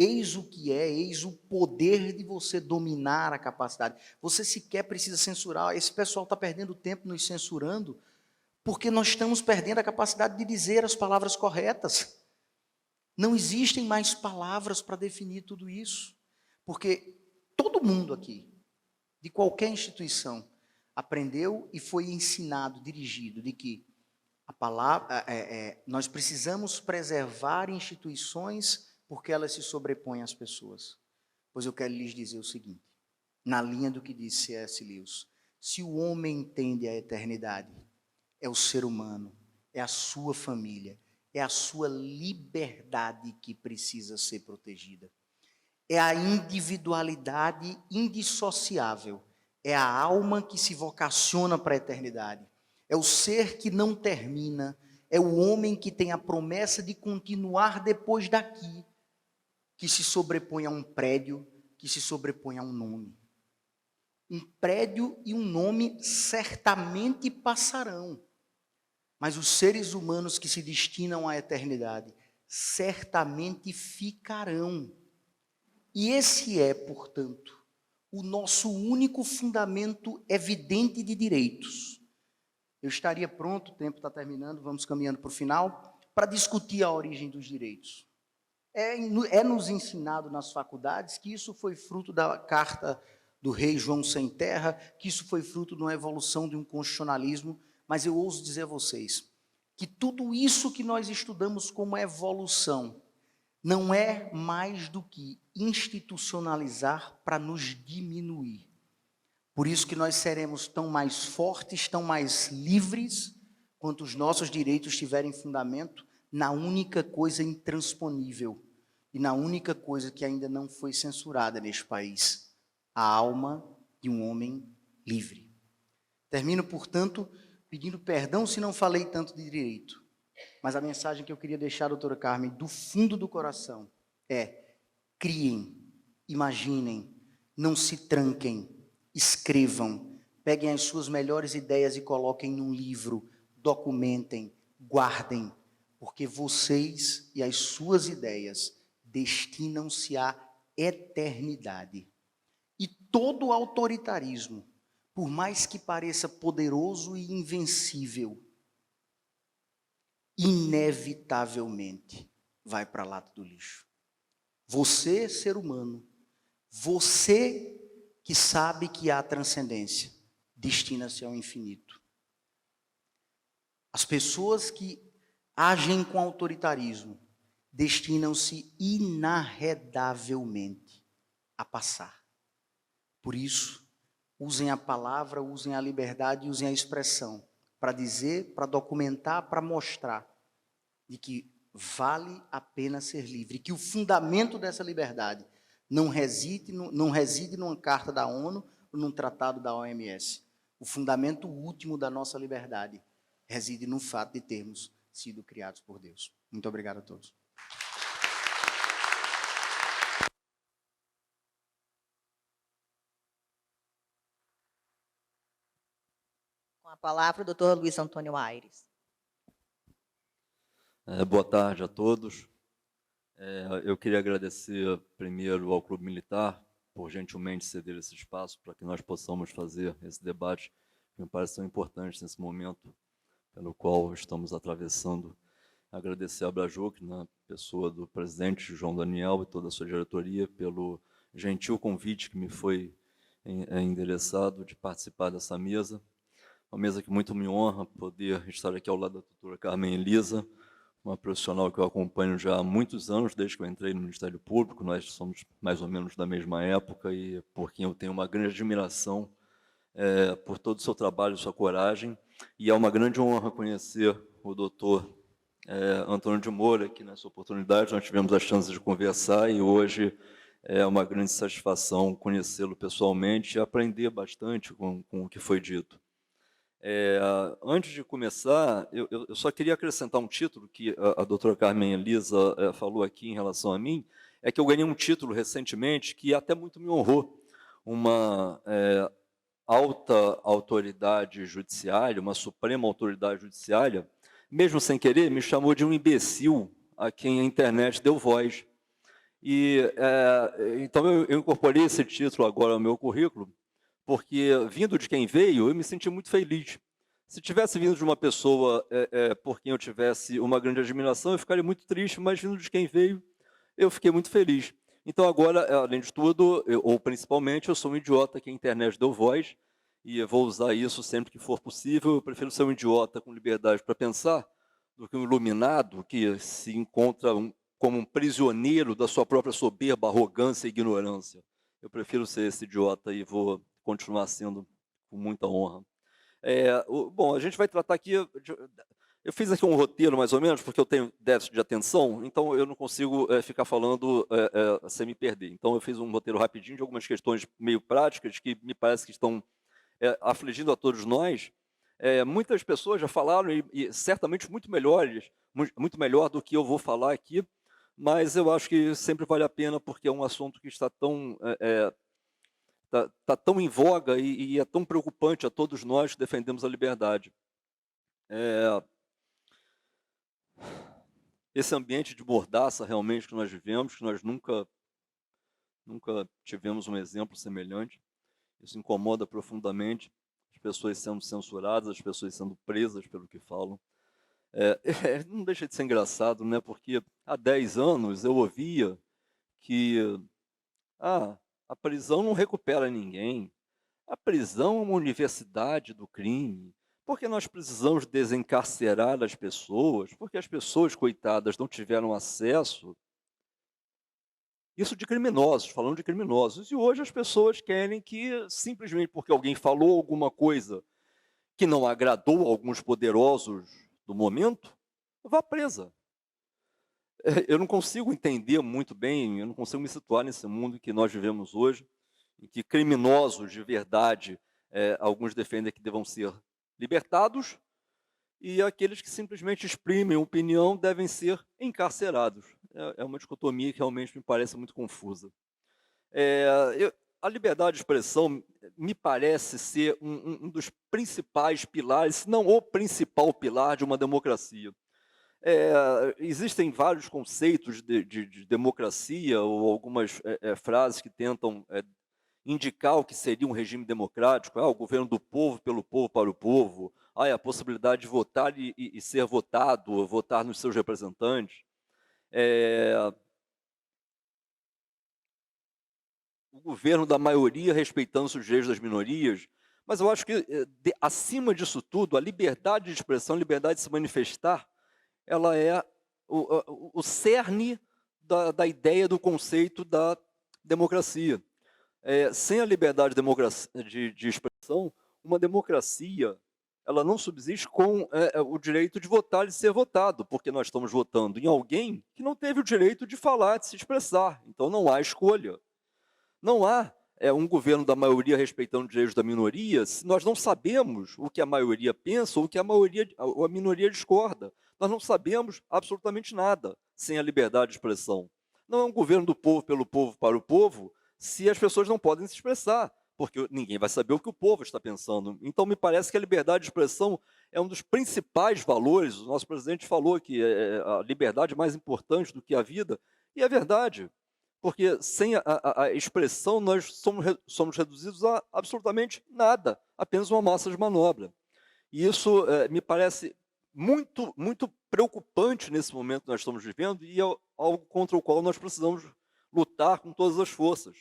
S2: Eis o que é, eis o poder de você dominar a capacidade. Você sequer precisa censurar. Esse pessoal está perdendo tempo nos censurando, porque nós estamos perdendo a capacidade de dizer as palavras corretas. Não existem mais palavras para definir tudo isso, porque todo mundo aqui, de qualquer instituição, aprendeu e foi ensinado, dirigido, de que a palavra, nós precisamos preservar instituições porque elas se sobrepõem às pessoas. Pois eu quero lhes dizer o seguinte, na linha do que disse C.S. Lewis, se o homem entende a eternidade, é o ser humano, é a sua família, é a sua liberdade que precisa ser protegida. É a individualidade indissociável, é a alma que se vocaciona para a eternidade, é o ser que não termina, é o homem que tem a promessa de continuar depois daqui, que se sobrepõe a um prédio, que se sobrepõe a um nome. Um prédio e um nome certamente passarão, mas os seres humanos que se destinam à eternidade certamente ficarão. E esse é, portanto, o nosso único fundamento evidente de direitos. Eu estaria pronto, o tempo está terminando, vamos caminhando para o final, para discutir a origem dos direitos. É nos ensinado nas faculdades que isso foi fruto da carta do rei João Sem Terra, que isso foi fruto de uma evolução de um constitucionalismo, mas eu ouso dizer a vocês que tudo isso que nós estudamos como evolução não é mais do que institucionalizar para nos diminuir. Por isso que nós seremos tão mais fortes, tão mais livres, quanto os nossos direitos tiverem fundamento na única coisa intransponível e na única coisa que ainda não foi censurada neste país, a alma de um homem livre. Termino, portanto, pedindo perdão se não falei tanto de direito, mas a mensagem que eu queria deixar, doutora Carmen, do fundo do coração é: criem, imaginem, não se tranquem, escrevam, peguem as suas melhores ideias e coloquem num livro, documentem, guardem, porque vocês e as suas ideias destinam-se à eternidade. E todo autoritarismo, por mais que pareça poderoso e invencível, inevitavelmente vai para lá do lixo. Você, ser humano, você que sabe que há transcendência, destina-se ao infinito. As pessoas que agem com autoritarismo destinam-se inarredavelmente a passar. Por isso, usem a palavra, usem a liberdade, usem a expressão para dizer, para documentar, para mostrar de que vale a pena ser livre, que o fundamento dessa liberdade não reside numa carta da ONU ou num tratado da OMS. O fundamento último da nossa liberdade reside no fato de termos sido criados por Deus. Muito obrigado a todos.
S1: Com a palavra, o doutor Luiz Antônio Aires.
S3: Boa tarde a todos. Eu queria agradecer primeiro ao Clube Militar por gentilmente ceder esse espaço para que nós possamos fazer esse debate que me parece tão importante nesse momento pelo qual estamos atravessando. Agradecer a Abrajuc, na pessoa do presidente João Daniel e toda a sua diretoria, pelo gentil convite que me foi endereçado de participar dessa mesa. Uma mesa que muito me honra poder estar aqui ao lado da doutora Carmen Elisa, uma profissional que eu acompanho já há muitos anos, desde que eu entrei no Ministério Público. Nós somos mais ou menos da mesma época e por quem eu tenho uma grande admiração por todo o seu trabalho e sua coragem. E é uma grande honra conhecer o doutor Antônio de Moura, que nessa oportunidade nós tivemos a chance de conversar e hoje é uma grande satisfação conhecê-lo pessoalmente e aprender bastante com o que foi dito. Antes de começar, eu só queria acrescentar um título que a doutora Carmen Elisa falou aqui em relação a mim, é que eu ganhei um título recentemente que até muito me honrou. Uma alta autoridade judiciária, uma suprema autoridade judiciária, mesmo sem querer, me chamou de um imbecil a quem a internet deu voz. Então eu incorporei esse título agora ao meu currículo, porque, vindo de quem veio, eu me senti muito feliz. Se tivesse vindo de uma pessoa por quem eu tivesse uma grande admiração, eu ficaria muito triste, mas vindo de quem veio, eu fiquei muito feliz. Então, agora, além de tudo, ou principalmente, eu sou um idiota que a internet deu voz, e eu vou usar isso sempre que for possível. Eu prefiro ser um idiota com liberdade para pensar, do que um iluminado que se encontra como um prisioneiro da sua própria soberba, arrogância e ignorância. Eu prefiro ser esse idiota e vou continuar sendo com muita honra. Bom, a gente vai tratar aqui... Eu fiz aqui um roteiro, mais ou menos, porque eu tenho déficit de atenção, então eu não consigo ficar falando sem me perder. Então eu fiz um roteiro rapidinho de algumas questões meio práticas que me parece que estão afligindo a todos nós. Muitas pessoas já falaram, e certamente muito melhor do que eu vou falar aqui, mas eu acho que sempre vale a pena, porque é um assunto que está tão... Está tão em voga e é tão preocupante a todos nós que defendemos a liberdade. Esse ambiente de mordaça realmente que nós vivemos, que nós nunca tivemos um exemplo semelhante, isso incomoda profundamente, as pessoas sendo censuradas, as pessoas sendo presas pelo que falam. Não deixa de ser engraçado, né? Porque há 10 anos eu ouvia que a prisão não recupera ninguém. A prisão é uma universidade do crime. Porque nós precisamos desencarcerar as pessoas, porque as pessoas, coitadas, não tiveram acesso. Isso de criminosos, falando de criminosos. E hoje as pessoas querem que, simplesmente porque alguém falou alguma coisa que não agradou a alguns poderosos do momento, vá presa. Eu não consigo entender muito bem, eu não consigo me situar nesse mundo que nós vivemos hoje, em que criminosos de verdade, alguns defendem que devam ser libertados, e aqueles que simplesmente exprimem opinião devem ser encarcerados. É uma dicotomia que realmente me parece muito confusa. A liberdade de expressão me parece ser um dos principais pilares, se não o principal pilar de uma democracia. Existem vários conceitos de democracia, ou algumas frases que tentam indicar o que seria um regime democrático, o governo do povo, pelo povo, para o povo, a possibilidade de votar e ser votado, votar nos seus representantes. O governo da maioria respeitando os direitos das minorias, mas eu acho que, acima disso tudo, a liberdade de expressão, a liberdade de se manifestar, ela é o cerne da ideia do conceito da democracia. Sem a liberdade de expressão, uma democracia ela não subsiste com o direito de votar e de ser votado, porque nós estamos votando em alguém que não teve o direito de falar, de se expressar. Então não há escolha. Não há um governo da maioria respeitando os direitos da minoria se nós não sabemos o que a maioria pensa ou o que a minoria discorda. Nós não sabemos absolutamente nada sem a liberdade de expressão. Não é um governo do povo, pelo povo, para o povo, se as pessoas não podem se expressar, porque ninguém vai saber o que o povo está pensando. Então, me parece que a liberdade de expressão é um dos principais valores. O nosso presidente falou que a liberdade é mais importante do que a vida, e é verdade, porque sem a expressão nós somos reduzidos a absolutamente nada, apenas uma massa de manobra. E isso me parece muito, muito preocupante nesse momento que nós estamos vivendo, e é algo contra o qual nós precisamos lutar com todas as forças.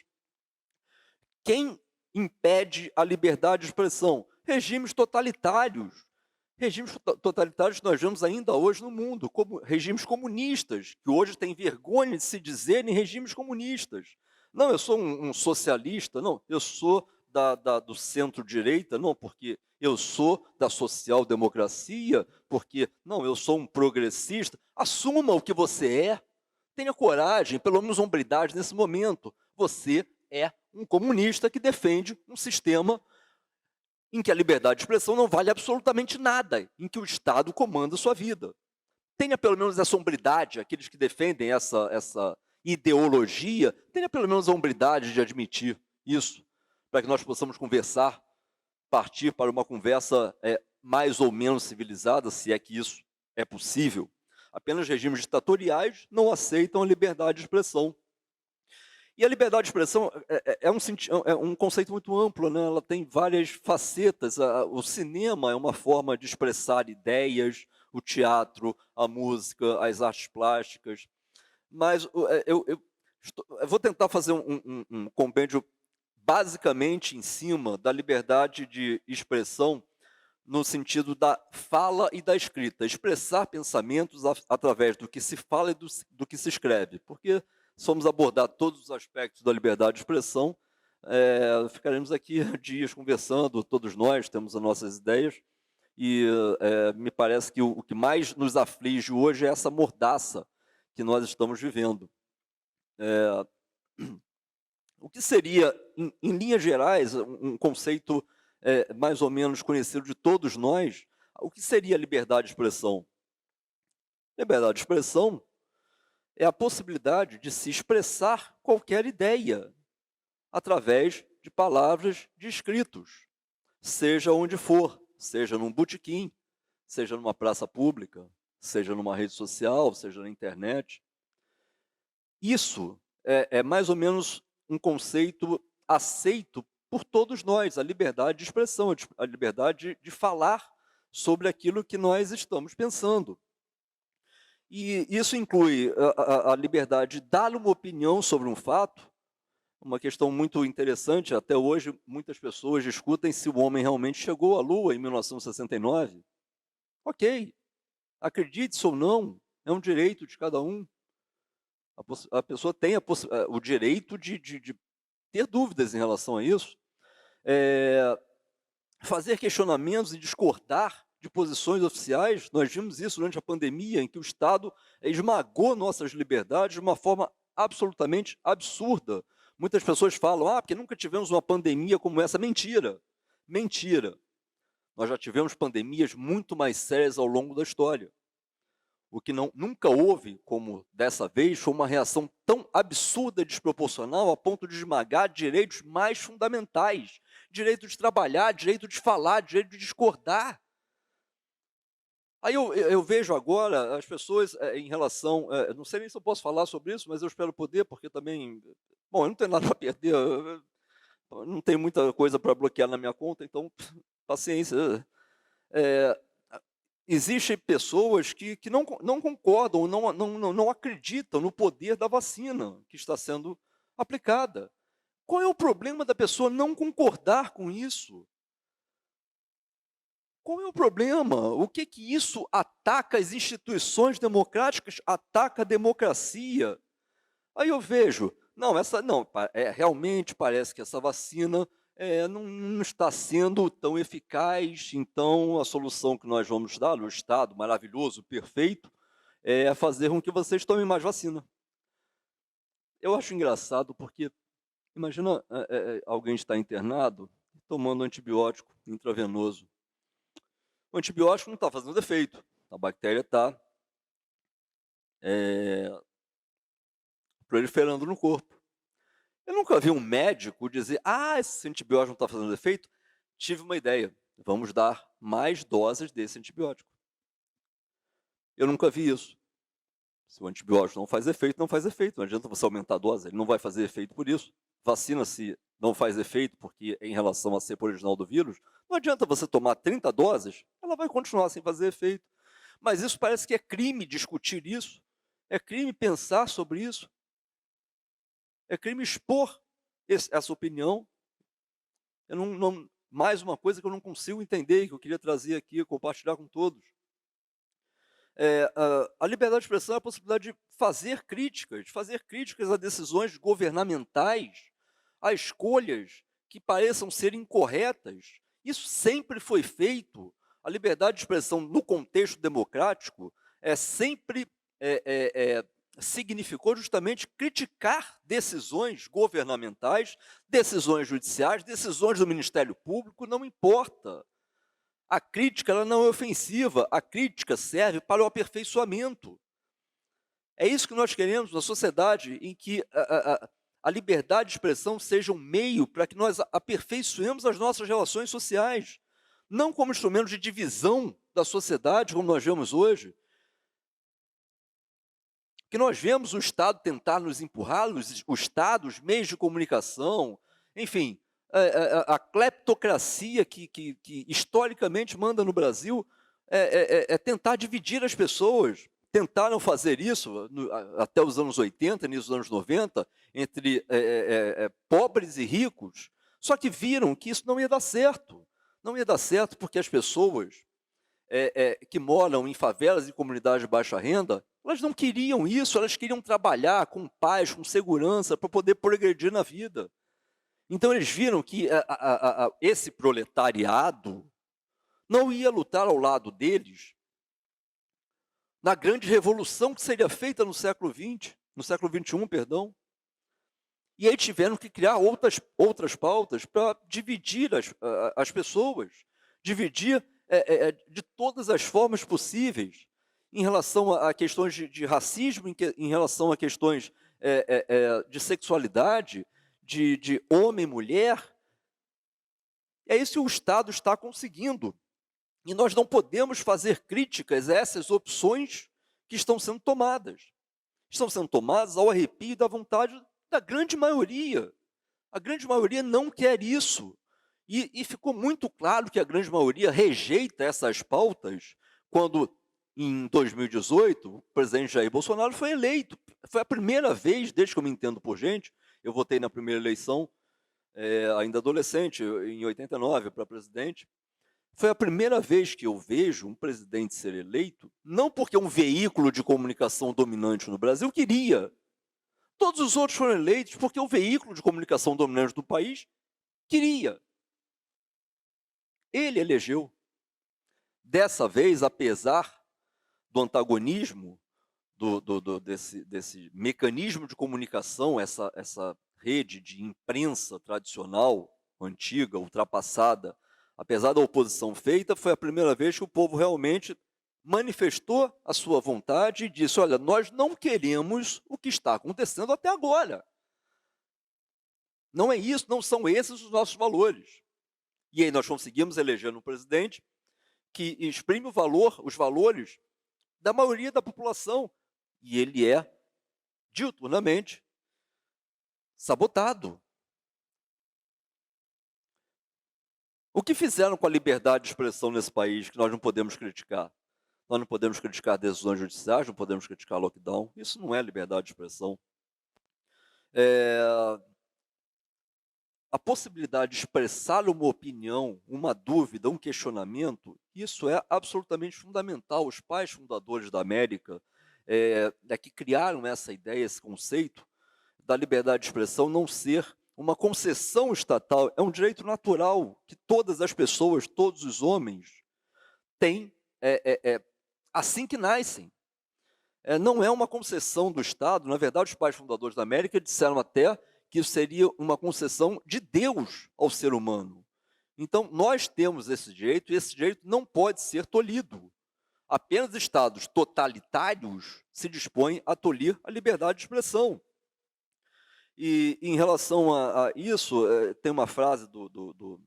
S3: Quem impede a liberdade de expressão? Regimes totalitários. Regimes totalitários que nós vemos ainda hoje no mundo, como regimes comunistas, que hoje têm vergonha de se dizerem regimes comunistas. Não, eu sou um socialista, não, eu sou do centro-direita, não, porque eu sou da social-democracia, porque, não, eu sou um progressista. Assuma o que você é, tenha coragem, pelo menos hombridade nesse momento. Você é um comunista que defende um sistema em que a liberdade de expressão não vale absolutamente nada, em que o Estado comanda a sua vida. Tenha pelo menos essa hombridade, aqueles que defendem essa ideologia, tenha pelo menos a hombridade de admitir isso, para que nós possamos conversar, partir para uma conversa mais ou menos civilizada, se é que isso é possível. Apenas regimes ditatoriais não aceitam a liberdade de expressão. E a liberdade de expressão é um conceito muito amplo, né? Ela tem várias facetas. O cinema é uma forma de expressar ideias, o teatro, a música, as artes plásticas. Mas eu vou tentar fazer um compêndio basicamente em cima da liberdade de expressão no sentido da fala e da escrita. Expressar pensamentos através do que se fala e do que se escreve. Porque se formos abordar todos os aspectos da liberdade de expressão, ficaremos aqui dias conversando, todos nós temos as nossas ideias, e me parece que o que mais nos aflige hoje é essa mordaça que nós estamos vivendo. O que seria, em linhas gerais, um conceito mais ou menos conhecido de todos nós, o que seria a liberdade de expressão? Liberdade de expressão é a possibilidade de se expressar qualquer ideia através de palavras, de escritos, seja onde for, seja num botequim, seja numa praça pública, seja numa rede social, seja na internet. Isso é mais ou menos um conceito aceito por todos nós, a liberdade de expressão, a liberdade de falar sobre aquilo que nós estamos pensando. E isso inclui a liberdade de dar uma opinião sobre um fato, uma questão muito interessante. Até hoje, muitas pessoas discutem se o homem realmente chegou à Lua em 1969. Ok, acredite-se ou não, é um direito de cada um. A pessoa tem o direito de ter dúvidas em relação a isso. Fazer questionamentos e discordar de posições oficiais. Nós vimos isso durante a pandemia, em que o Estado esmagou nossas liberdades de uma forma absolutamente absurda. Muitas pessoas falam, porque nunca tivemos uma pandemia como essa. Mentira, mentira. Nós já tivemos pandemias muito mais sérias ao longo da história. O que nunca houve, como dessa vez, foi uma reação tão absurda e desproporcional a ponto de esmagar direitos mais fundamentais. Direito de trabalhar, direito de falar, direito de discordar. Aí eu vejo agora as pessoas em relação... não sei nem se eu posso falar sobre isso, mas eu espero poder, porque também... Bom, eu não tenho nada para perder, não tenho muita coisa para bloquear na minha conta, então, paciência. Existem pessoas que não concordam, não acreditam no poder da vacina que está sendo aplicada. Qual é o problema da pessoa não concordar com isso? Qual é o problema? O que isso ataca as instituições democráticas, ataca a democracia? Aí eu vejo, realmente parece que essa vacina não está sendo tão eficaz, então a solução que nós vamos dar, no Estado maravilhoso, perfeito, é fazer com que vocês tomem mais vacina. Eu acho engraçado porque, imagina alguém está internado tomando antibiótico intravenoso. O antibiótico não está fazendo efeito, a bactéria está proliferando no corpo. Eu nunca vi um médico dizer, esse antibiótico não está fazendo efeito. Tive uma ideia, vamos dar mais doses desse antibiótico. Eu nunca vi isso. Se o antibiótico não faz efeito, não faz efeito. Não adianta você aumentar a dose, ele não vai fazer efeito por isso. Vacina, se não faz efeito, porque em relação à cepa original do vírus, não adianta você tomar 30 doses, ela vai continuar sem fazer efeito. Mas isso parece que é crime discutir isso, é crime pensar sobre isso, é crime expor essa opinião. Mais uma coisa que eu não consigo entender, que eu queria trazer aqui, compartilhar com todos. A liberdade de expressão é a possibilidade de fazer críticas a decisões governamentais, a escolhas que pareçam ser incorretas. Isso sempre foi feito. A liberdade de expressão no contexto democrático sempre significou justamente criticar decisões governamentais, decisões judiciais, decisões do Ministério Público, não importa. A crítica ela não é ofensiva, a crítica serve para o aperfeiçoamento. É isso que nós queremos, uma sociedade em que a liberdade de expressão seja um meio para que nós aperfeiçoemos as nossas relações sociais, não como instrumento de divisão da sociedade, como nós vemos hoje, que nós vemos o Estado tentar nos empurrar, o Estado, os meios de comunicação, enfim, a cleptocracia que historicamente manda no Brasil é tentar dividir as pessoas. Tentaram fazer isso até os anos 80, início dos anos 90, entre pobres e ricos, só que viram que isso não ia dar certo. Não ia dar certo porque as pessoas que moram em favelas e comunidades de baixa renda, elas não queriam isso, elas queriam trabalhar com paz, com segurança, para poder progredir na vida. Então eles viram que esse proletariado não ia lutar ao lado deles na grande revolução que seria feita no século XX, no século XXI, perdão. E aí tiveram que criar outras pautas para dividir as pessoas, dividir de todas as formas possíveis, em relação a questões de racismo, em relação a questões de sexualidade, de homem e mulher. É isso que o Estado está conseguindo. E nós não podemos fazer críticas a essas opções que estão sendo tomadas. Estão sendo tomadas ao arrepio da vontade da grande maioria. A grande maioria não quer isso. E ficou muito claro que a grande maioria rejeita essas pautas quando, em 2018, o presidente Jair Bolsonaro foi eleito. Foi a primeira vez, desde que eu me entendo por gente, eu votei na primeira eleição, ainda adolescente, em 89, para presidente. Foi a primeira vez que eu vejo um presidente ser eleito, não porque um veículo de comunicação dominante no Brasil queria. Todos os outros foram eleitos porque o veículo de comunicação dominante do país queria. Ele elegeu. Dessa vez, apesar do antagonismo desse mecanismo de comunicação, essa rede de imprensa tradicional, antiga, ultrapassada, apesar da oposição feita, foi a primeira vez que o povo realmente manifestou a sua vontade e disse: olha, nós não queremos o que está acontecendo até agora. Não é isso, não são esses os nossos valores. E aí nós conseguimos eleger um presidente que exprime os valores da maioria da população. E ele é, diuturnamente, sabotado. O que fizeram com a liberdade de expressão nesse país que nós não podemos criticar? Nós não podemos criticar decisões judiciais, não podemos criticar lockdown. Isso não é liberdade de expressão. A possibilidade de expressar uma opinião, uma dúvida, um questionamento, isso é absolutamente fundamental. Os pais fundadores da América, que criaram essa ideia, esse conceito da liberdade de expressão não ser uma concessão estatal, é um direito natural que todas as pessoas, todos os homens têm assim que nascem. Não é uma concessão do Estado. Na verdade, os pais fundadores da América disseram até que isso seria uma concessão de Deus ao ser humano. Então, nós temos esse direito, e esse direito não pode ser tolhido. Apenas estados totalitários se dispõem a tolir a liberdade de expressão. E em relação a isso, tem uma frase do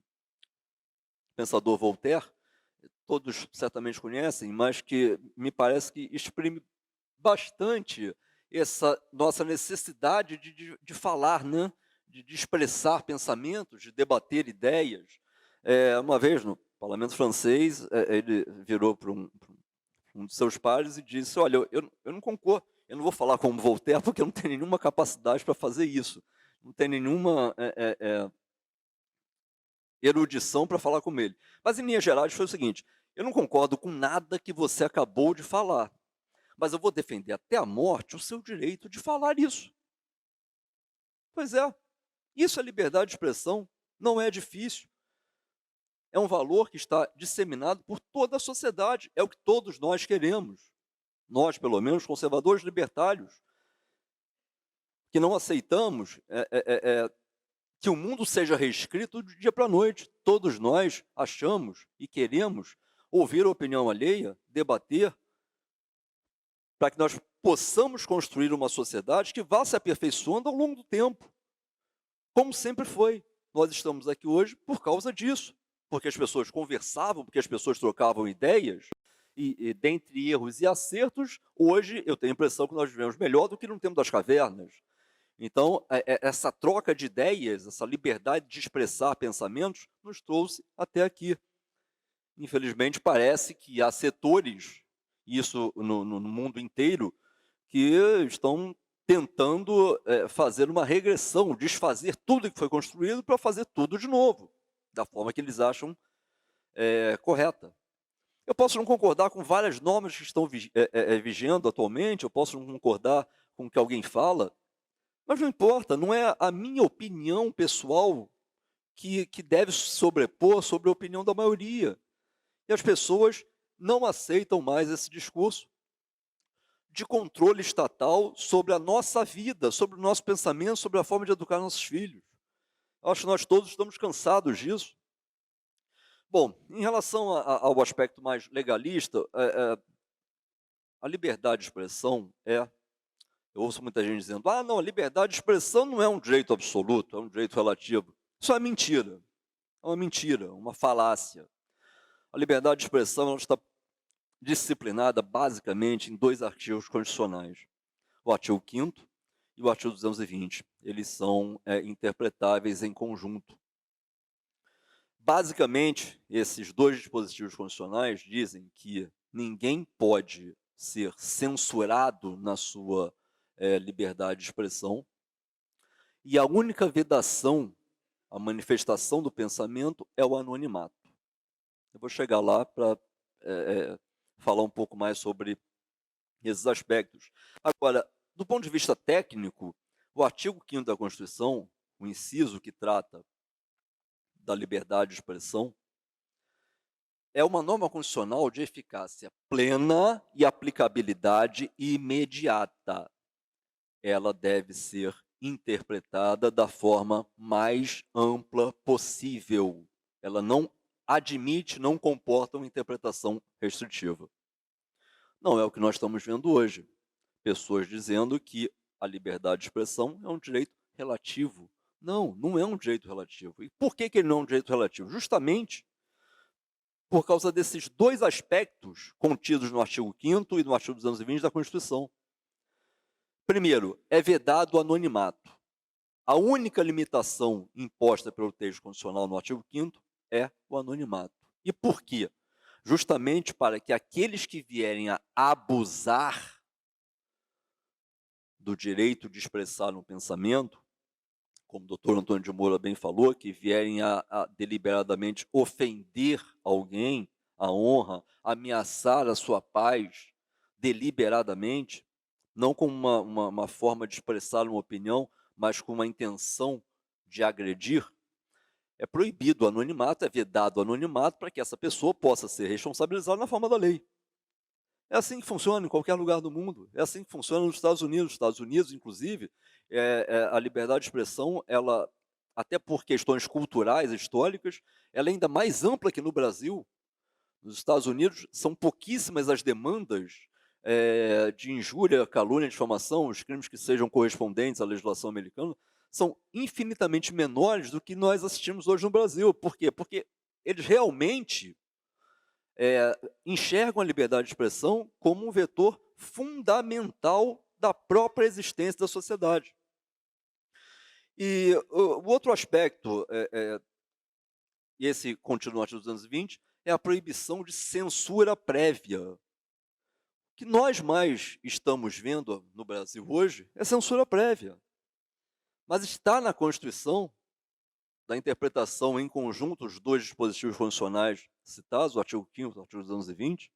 S3: pensador Voltaire, todos certamente conhecem, mas que me parece que exprime bastante essa nossa necessidade de falar, né? de expressar pensamentos, de debater ideias. Uma vez, no parlamento francês, ele virou para um de seus pares e disse: olha, eu não concordo, eu não vou falar como Voltaire porque eu não tenho nenhuma capacidade para fazer isso, não tenho nenhuma erudição para falar como ele. Mas, em linhas gerais, foi o seguinte: eu não concordo com nada que você acabou de falar, mas eu vou defender até a morte o seu direito de falar isso. Pois é, isso é liberdade de expressão, não é difícil. É um valor que está disseminado por toda a sociedade, é o que todos nós queremos. Nós, pelo menos, conservadores libertários, que não aceitamos que o mundo seja reescrito do dia para a noite. Todos nós achamos e queremos ouvir a opinião alheia, debater, para que nós possamos construir uma sociedade que vá se aperfeiçoando ao longo do tempo, como sempre foi. Nós estamos aqui hoje por causa disso, porque as pessoas conversavam, porque as pessoas trocavam ideias, e dentre erros e acertos, hoje eu tenho a impressão que nós vivemos melhor do que no tempo das cavernas. Então, essa troca de ideias, essa liberdade de expressar pensamentos, nos trouxe até aqui. Infelizmente, parece que há setores, isso no mundo inteiro, que estão tentando fazer uma regressão, desfazer tudo que foi construído para fazer tudo de novo, da forma que eles acham correta. Eu posso não concordar com várias normas que estão vigendo atualmente, eu posso não concordar com o que alguém fala, mas não importa, não é a minha opinião pessoal que deve se sobrepor sobre a opinião da maioria. E as pessoas não aceitam mais esse discurso de controle estatal sobre a nossa vida, sobre o nosso pensamento, sobre a forma de educar nossos filhos. Eu acho que nós todos estamos cansados disso. Bom, em relação ao aspecto mais legalista, a liberdade de expressão eu ouço muita gente dizendo, não, a liberdade de expressão não é um direito absoluto, é um direito relativo. Isso é mentira. É uma mentira, uma falácia. A liberdade de expressão ela está disciplinada basicamente em 2 artigos constitucionais. O artigo 5º e o artigo 220. Eles são interpretáveis em conjunto. Basicamente, esses 2 dispositivos constitucionais dizem que ninguém pode ser censurado na sua liberdade de expressão, e a única vedação, a manifestação do pensamento, é o anonimato. Eu vou chegar lá para falar um pouco mais sobre esses aspectos. Agora, do ponto de vista técnico, o artigo 5º da Constituição, o inciso que trata da liberdade de expressão, é uma norma constitucional de eficácia plena e aplicabilidade imediata. Ela deve ser interpretada da forma mais ampla possível. Ela não admite, não comporta uma interpretação restritiva. Não é o que nós estamos vendo hoje. Pessoas dizendo que a liberdade de expressão é um direito relativo. Não, não é um direito relativo. E por que ele não é um direito relativo? Justamente por causa desses 2 aspectos contidos no artigo 5º e no artigo 220 da Constituição. Primeiro, é vedado o anonimato. A única limitação imposta pelo texto constitucional no artigo 5º é o anonimato. E por quê? Justamente para que aqueles que vierem a abusar do direito de expressar um pensamento, como o doutor Antônio de Moura bem falou, que vierem a deliberadamente ofender alguém, a honra, ameaçar a sua paz deliberadamente, não como uma forma de expressar uma opinião, mas com uma intenção de agredir, é proibido o anonimato, é vedado o anonimato para que essa pessoa possa ser responsabilizada na forma da lei. É assim que funciona em qualquer lugar do mundo, é assim que funciona nos Estados Unidos. Nos Estados Unidos, inclusive, a liberdade de expressão, ela, até por questões culturais, históricas, ela é ainda mais ampla que no Brasil. Nos Estados Unidos, são pouquíssimas as demandas de injúria, calúnia, difamação, os crimes que sejam correspondentes à legislação americana, são infinitamente menores do que nós assistimos hoje no Brasil. Por quê? Porque eles realmente enxergam a liberdade de expressão como um vetor fundamental da própria existência da sociedade. E o outro aspecto, e esse continua no artigo 220, é a proibição de censura prévia. O que nós mais estamos vendo no Brasil hoje é censura prévia. Mas está na Constituição, da interpretação em conjunto dos 2 dispositivos constitucionais citados, o artigo 5º e o artigo 220,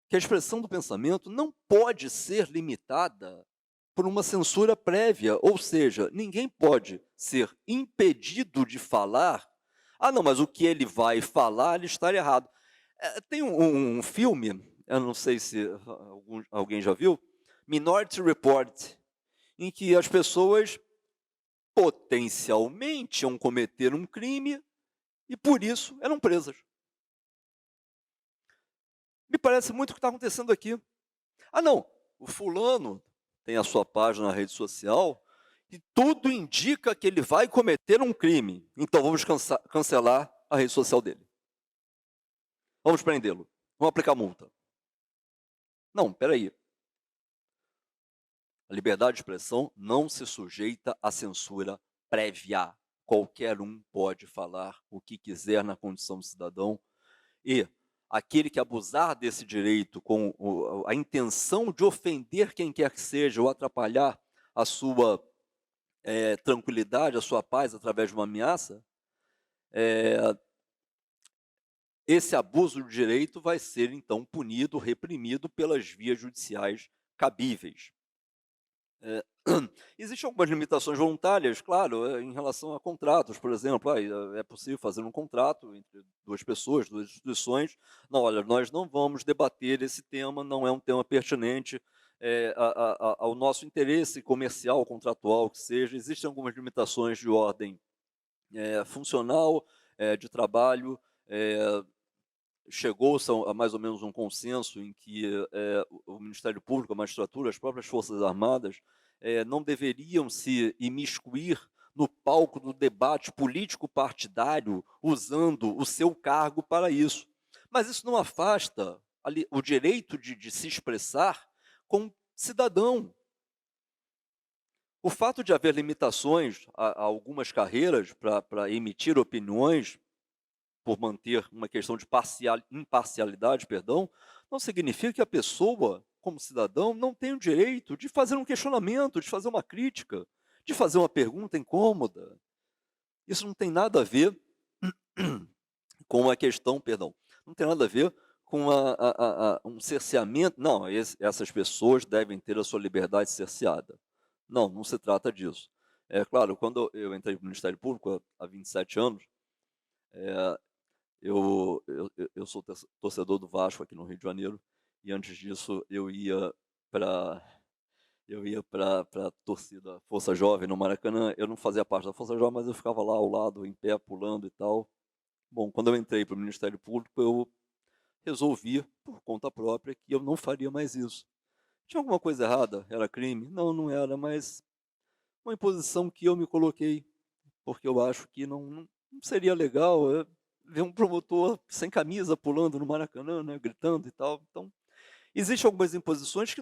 S3: que a expressão do pensamento não pode ser limitada por uma censura prévia, ou seja, ninguém pode ser impedido de falar, não, mas o que ele vai falar, ele está errado. Tem um filme, eu não sei se alguém já viu, Minority Report, em que as pessoas potencialmente iam cometer um crime e, por isso, eram presas. Me parece muito o que está acontecendo aqui. Ah, não, o fulano tem a sua página na rede social e tudo indica que ele vai cometer um crime. Então, vamos cancelar a rede social dele. Vamos prendê-lo. Vamos aplicar multa. Não, espera aí. A liberdade de expressão não se sujeita à censura prévia. Qualquer um pode falar o que quiser na condição de cidadão e aquele que abusar desse direito com a intenção de ofender quem quer que seja ou atrapalhar a sua tranquilidade, a sua paz através de uma ameaça, esse abuso de direito vai ser, então, punido, reprimido pelas vias judiciais cabíveis. Existem algumas limitações voluntárias, claro, em relação a contratos, por exemplo, é possível fazer um contrato entre duas pessoas, duas instituições. Não, olha, nós não vamos debater esse tema, não é um tema pertinente ao nosso interesse comercial, contratual, que seja. Existem algumas limitações de ordem funcional, de trabalho. Chegou-se a mais ou menos um consenso em que o Ministério Público, a magistratura, as próprias Forças Armadas não deveriam se imiscuir no palco do debate político-partidário usando o seu cargo para isso. Mas isso não afasta o direito de se expressar como cidadão. O fato de haver limitações a algumas carreiras para emitir opiniões, por manter uma questão de imparcialidade, não significa que a pessoa, como cidadão, não tem o direito de fazer um questionamento, de fazer uma crítica, de fazer uma pergunta incômoda. Isso não tem nada a ver com a questão, não tem nada a ver com um cerceamento. Não, essas pessoas devem ter a sua liberdade cerceada. Não se trata disso. É claro, quando eu entrei no Ministério Público há 27 anos, eu sou torcedor do Vasco aqui no Rio de Janeiro, e antes disso eu ia para a torcida Força Jovem no Maracanã. Eu não fazia parte da Força Jovem, mas eu ficava lá ao lado, em pé, pulando e tal. Bom, quando eu entrei para o Ministério Público, eu resolvi, por conta própria, que eu não faria mais isso. Tinha alguma coisa errada? Era crime? Não era, mas uma imposição que eu me coloquei, porque eu acho que não seria legal ver um promotor sem camisa pulando no Maracanã, né, gritando e tal. Então, existem algumas imposições que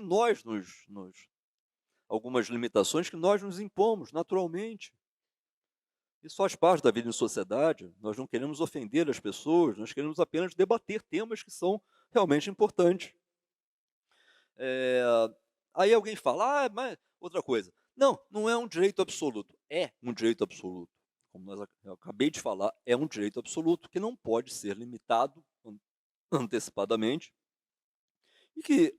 S3: algumas limitações que nós nos impomos naturalmente. Isso faz parte da vida em sociedade. Nós não queremos ofender as pessoas, nós queremos apenas debater temas que são realmente importantes. Aí alguém fala, mas outra coisa. Não é um direito absoluto. É um direito absoluto. Como eu acabei de falar, é um direito absoluto que não pode ser limitado antecipadamente e que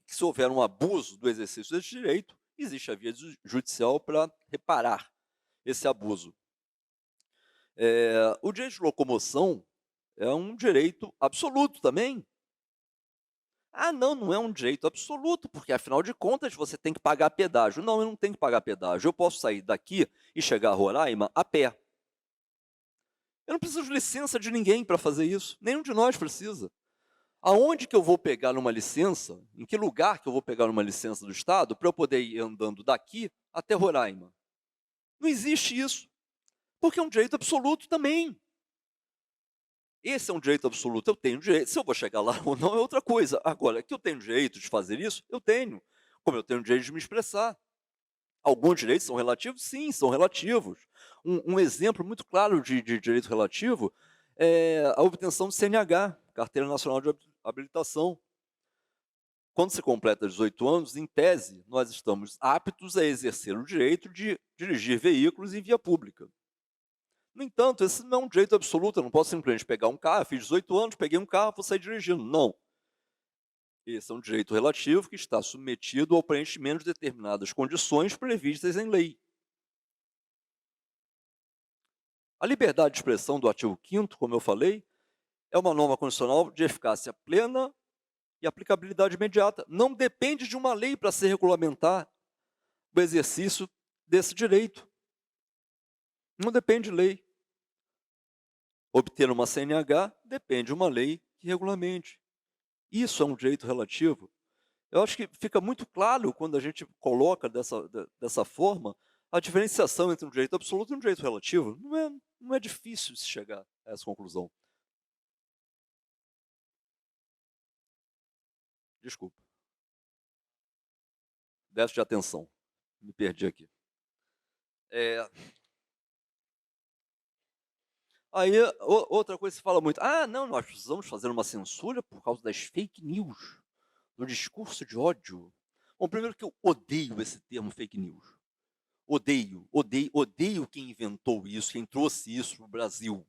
S3: se houver um abuso do exercício desse direito, existe a via judicial para reparar esse abuso. O direito de locomoção é um direito absoluto também. Não é um direito absoluto, porque afinal de contas você tem que pagar pedágio. Não, eu não tenho que pagar pedágio. Eu posso sair daqui e chegar a Roraima a pé. Eu não preciso de licença de ninguém para fazer isso. Nenhum de nós precisa. Aonde que eu vou pegar uma licença? Em que lugar que eu vou pegar uma licença do Estado para eu poder ir andando daqui até Roraima? Não existe isso. Porque é um direito absoluto também. Esse é um direito absoluto, eu tenho direito. Se eu vou chegar lá ou não é outra coisa. Agora, que eu tenho direito de fazer isso, eu tenho. Como eu tenho direito de me expressar. Alguns direitos são relativos? Sim, são relativos. Um exemplo muito claro de direito relativo é a obtenção do CNH, Carteira Nacional de Habilitação. Quando se completa 18 anos, em tese, nós estamos aptos a exercer o direito de dirigir veículos em via pública. No entanto, esse não é um direito absoluto. Eu não posso simplesmente pegar um carro, fiz 18 anos, peguei um carro, vou sair dirigindo. Não. Esse é um direito relativo que está submetido ao preenchimento de determinadas condições previstas em lei. A liberdade de expressão do artigo 5º, como eu falei, é uma norma constitucional de eficácia plena e aplicabilidade imediata. Não depende de uma lei para se regulamentar. o exercício desse direito. Não depende de lei. Obter uma CNH depende de uma lei que regulamente. Isso é um direito relativo. Eu acho que fica muito claro quando a gente coloca dessa forma a diferenciação entre um direito absoluto e um direito relativo. Não é difícil se chegar a essa conclusão. Desculpa. Déficit de atenção. Me perdi aqui. Aí, outra coisa que se fala muito. Não, nós precisamos fazer uma censura por causa das fake news, do discurso de ódio. Bom, primeiro que eu odeio esse termo fake news. Odeio quem inventou isso, quem trouxe isso para o Brasil.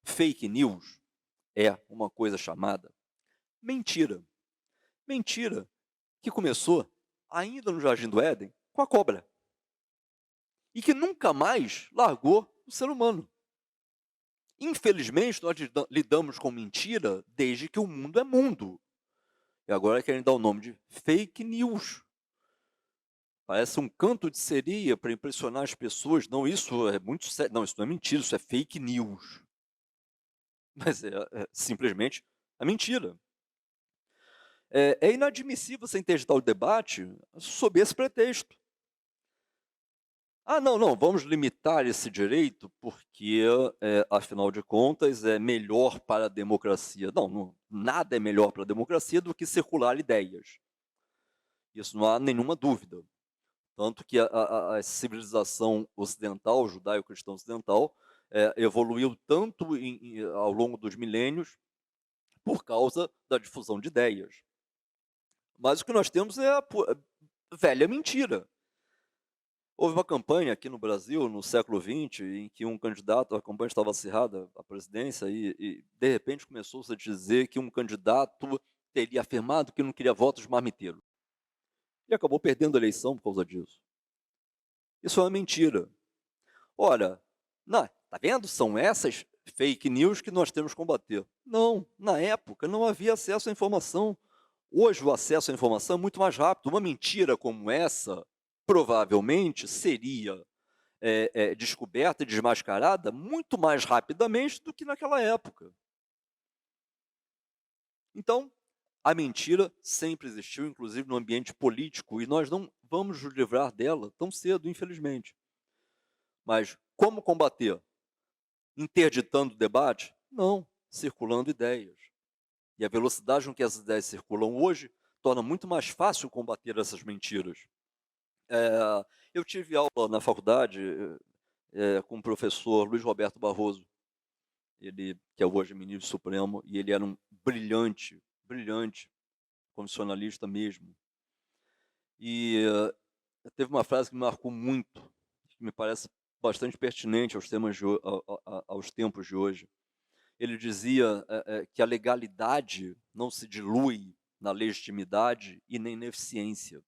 S3: Fake news é uma coisa chamada mentira. Mentira que começou ainda no Jardim do Éden com a cobra. E que nunca mais largou o ser humano. Infelizmente, nós lidamos com mentira desde que o mundo é mundo. E agora querem dar o nome de fake news. Parece um canto de sereia para impressionar as pessoas. Não, isso é muito sério. Não, isso não é mentira, isso é fake news. Mas é simplesmente a mentira. É inadmissível você interditar o debate sob esse pretexto. Não, vamos limitar esse direito porque, afinal de contas, é melhor para a democracia. Não, nada é melhor para a democracia do que circular ideias. Isso não há nenhuma dúvida. Tanto que a civilização ocidental, judaico-cristã ocidental, evoluiu tanto ao longo dos milênios por causa da difusão de ideias. Mas o que nós temos é a velha mentira. Houve uma campanha aqui no Brasil, no século XX, em que um candidato, a campanha estava acirrada à presidência, e de repente começou-se a dizer que um candidato teria afirmado que não queria votos marmiteiros. E acabou perdendo a eleição por causa disso. Isso é uma mentira. Ora, tá vendo? São essas fake news que nós temos que combater. Não, na época não havia acesso à informação. Hoje o acesso à informação é muito mais rápido. Uma mentira como essa provavelmente seria descoberta e desmascarada muito mais rapidamente do que naquela época. Então, a mentira sempre existiu, inclusive no ambiente político, e nós não vamos nos livrar dela tão cedo, infelizmente. Mas como combater? Interditando o debate? Não, circulando ideias. E a velocidade com que essas ideias circulam hoje torna muito mais fácil combater essas mentiras. Eu tive aula na faculdade com o professor Luiz Roberto Barroso, ele que é hoje ministro supremo, e ele era um brilhante constitucionalista mesmo. E teve uma frase que me marcou muito, que me parece bastante pertinente aos tempos de hoje. Ele dizia que a legalidade não se dilui na legitimidade e nem na eficiência.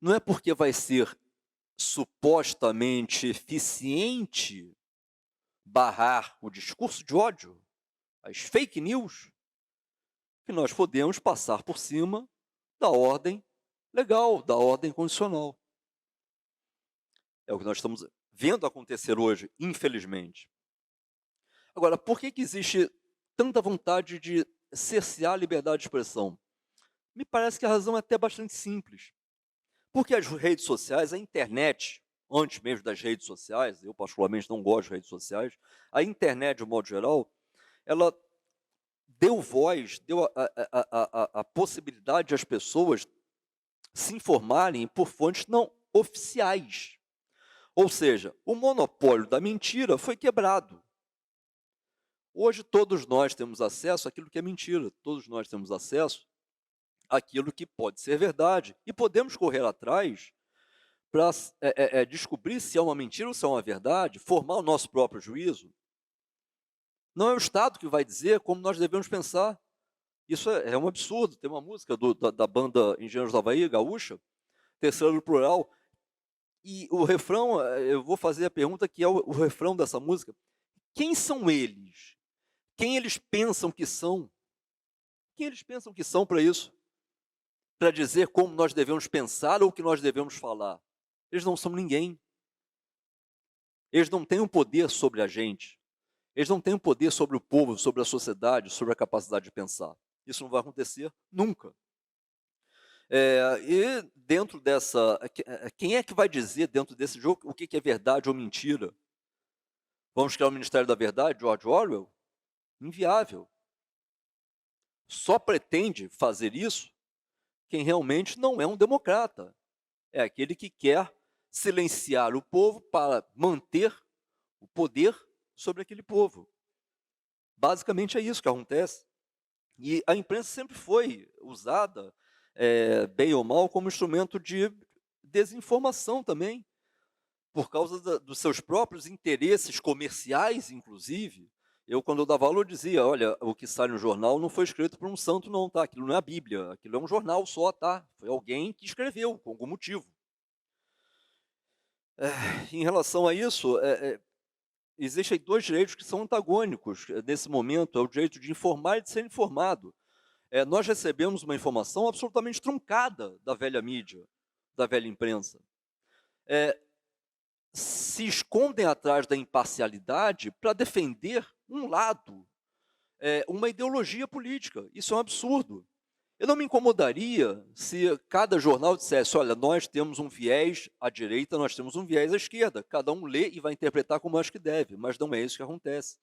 S3: Não é porque vai ser supostamente eficiente barrar o discurso de ódio, as fake news, que nós podemos passar por cima da ordem legal, da ordem constitucional. É o que nós estamos vendo acontecer hoje, infelizmente. Agora, por que existe tanta vontade de cercear a liberdade de expressão? Me parece que a razão é até bastante simples. Porque as redes sociais, a internet, antes mesmo das redes sociais, eu particularmente não gosto de redes sociais, a internet, de um modo geral, ela deu voz, deu a possibilidade às pessoas se informarem por fontes não oficiais. Ou seja, o monopólio da mentira foi quebrado. Hoje todos nós temos acesso àquilo que é mentira, todos nós temos acesso àquilo que pode ser verdade, e podemos correr atrás para descobrir se é uma mentira ou se é uma verdade, formar o nosso próprio juízo. Não é o Estado que vai dizer como nós devemos pensar. Isso é um absurdo. Tem uma música da banda Engenheiros do Havaí, gaúcha, terceiro no plural, e o refrão, eu vou fazer a pergunta que é o refrão dessa música. Quem são eles? Quem eles pensam que são? Quem eles pensam que são para isso? para dizer como nós devemos pensar ou o que nós devemos falar. Eles não são ninguém. Eles não têm um poder sobre a gente. Eles não têm um poder sobre o povo, sobre a sociedade, sobre a capacidade de pensar. Isso não vai acontecer nunca. E dentro dessa... Quem é que vai dizer dentro desse jogo o que é verdade ou mentira? Vamos criar o Ministério da Verdade, George Orwell? Inviável. Só pretende fazer isso quem realmente não é um democrata. É aquele que quer silenciar o povo para manter o poder sobre aquele povo. Basicamente é isso que acontece. E a imprensa sempre foi usada, bem ou mal, como instrumento de desinformação também, por causa dos seus próprios interesses comerciais, inclusive. Quando eu dava aula, eu dizia, olha, o que sai no jornal não foi escrito por um santo não, tá? Aquilo não é a Bíblia, aquilo é um jornal só, tá? Foi alguém que escreveu, com algum motivo. Em relação a isso, existem dois direitos que são antagônicos nesse momento, é o direito de informar e de ser informado. Nós recebemos uma informação absolutamente truncada da velha mídia, da velha imprensa. Se escondem atrás da imparcialidade para defender um lado, uma ideologia política. Isso é um absurdo. Eu não me incomodaria se cada jornal dissesse, olha, nós temos um viés à direita, nós temos um viés à esquerda. Cada um lê e vai interpretar como acha que deve, mas não é isso que acontece.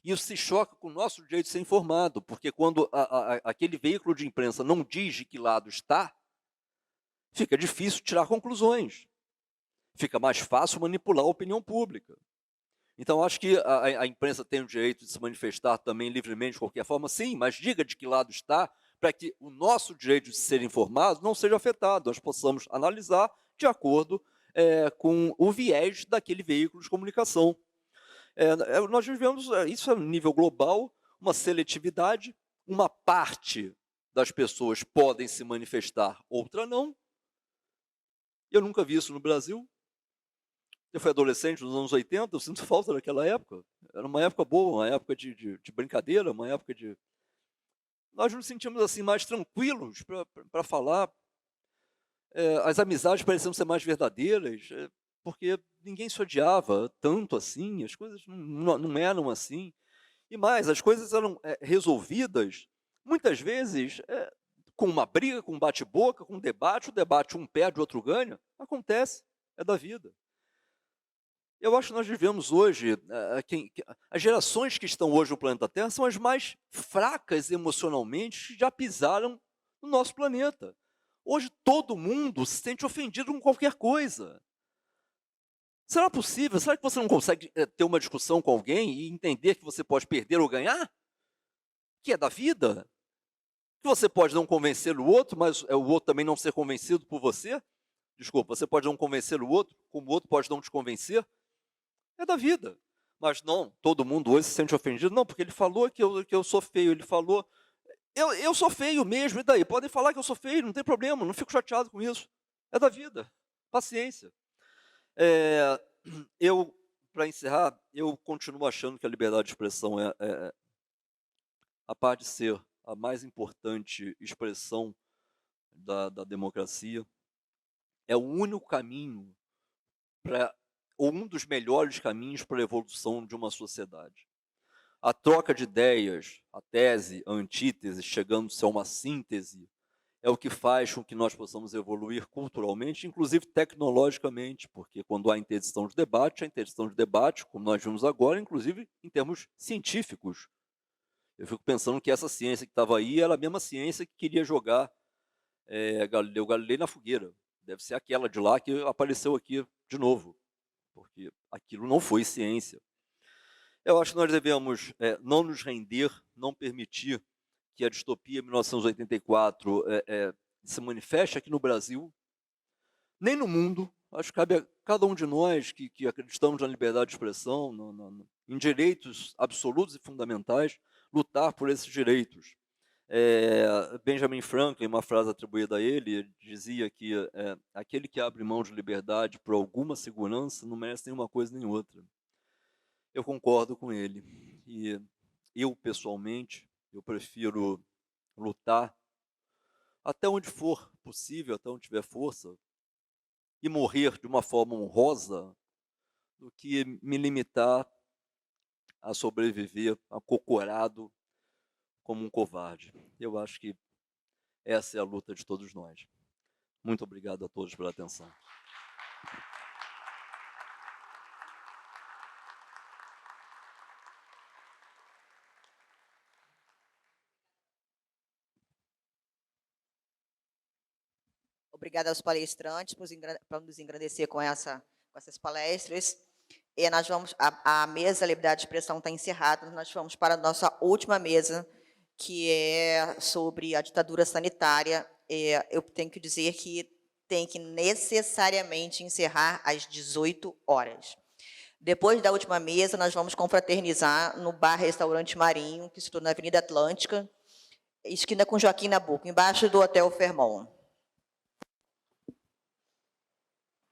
S3: Isso se choca com o nosso direito de ser informado, porque quando aquele veículo de imprensa não diz de que lado está, fica difícil tirar conclusões. Fica mais fácil manipular a opinião pública. Então, acho que a imprensa tem o direito de se manifestar também livremente de qualquer forma, sim, mas diga de que lado está, para que o nosso direito de ser informado não seja afetado, nós possamos analisar de acordo com o viés daquele veículo de comunicação. Nós vivemos, isso a nível global, uma seletividade, uma parte das pessoas podem se manifestar, outra não. Eu nunca vi isso no Brasil. Eu fui adolescente nos anos 80, eu sinto falta daquela época. Era uma época boa, uma época de brincadeira, uma época de... Nós nos sentimos assim mais tranquilos para falar. As amizades pareciam ser mais verdadeiras, porque ninguém se odiava tanto assim, as coisas não eram assim. E mais, as coisas eram resolvidas, muitas vezes, com uma briga, com um bate-boca, com um debate, o debate um perde, o outro ganha. Acontece, é da vida. Eu acho que nós vivemos hoje, as gerações que estão hoje no planeta Terra são as mais fracas emocionalmente que já pisaram no nosso planeta. Hoje todo mundo se sente ofendido com qualquer coisa. Será possível? Será que você não consegue ter uma discussão com alguém e entender que você pode perder ou ganhar? Que é da vida? Que você pode não convencer o outro, mas o outro também não ser convencido por você? Desculpa, você pode não convencer o outro, como o outro pode não te convencer? É da vida. Mas não, todo mundo hoje se sente ofendido. Não, porque ele falou que eu sou feio, ele falou... Eu sou feio mesmo, e daí? Podem falar que eu sou feio, não tem problema, não fico chateado com isso. É da vida, paciência. Para encerrar, eu continuo achando que a liberdade de expressão a parte de ser a mais importante expressão da democracia, é o único caminho ou um dos melhores caminhos para a evolução de uma sociedade. A troca de ideias, a tese, a antítese, chegando-se a uma síntese, é o que faz com que nós possamos evoluir culturalmente, inclusive tecnologicamente, porque quando há interdição de debate, como nós vimos agora, inclusive em termos científicos. Eu fico pensando que essa ciência que estava aí era a mesma ciência que queria jogar Galileu Galilei na fogueira. Deve ser aquela de lá que apareceu aqui de novo, porque aquilo não foi ciência. Eu acho que nós devemos não nos render, não permitir que a distopia 1984 se manifeste aqui no Brasil, nem no mundo. Acho que cabe a cada um de nós que acreditamos na liberdade de expressão, em direitos absolutos e fundamentais, lutar por esses direitos. Benjamin Franklin, uma frase atribuída a ele, dizia que aquele que abre mão de liberdade por alguma segurança não merece nenhuma coisa nem outra. Eu concordo com ele. E eu, pessoalmente, eu prefiro lutar até onde for possível, até onde tiver força, e morrer de uma forma honrosa, do que me limitar a sobreviver acocorado como um covarde. Eu acho que essa é a luta de todos nós. Muito obrigado a todos pela atenção.
S1: Obrigada aos palestrantes por nos engrandecer com essas palestras. E nós vamos, a mesa Liberdade de Expressão está encerrada, nós vamos para a nossa última mesa, que é sobre a ditadura sanitária. Eu tenho que dizer que tem que necessariamente encerrar às 18 horas. Depois da última mesa, nós vamos confraternizar no bar-restaurante Marinho, que se torna na Avenida Atlântica, esquina com Joaquim Nabuco, embaixo do Hotel Fairmont.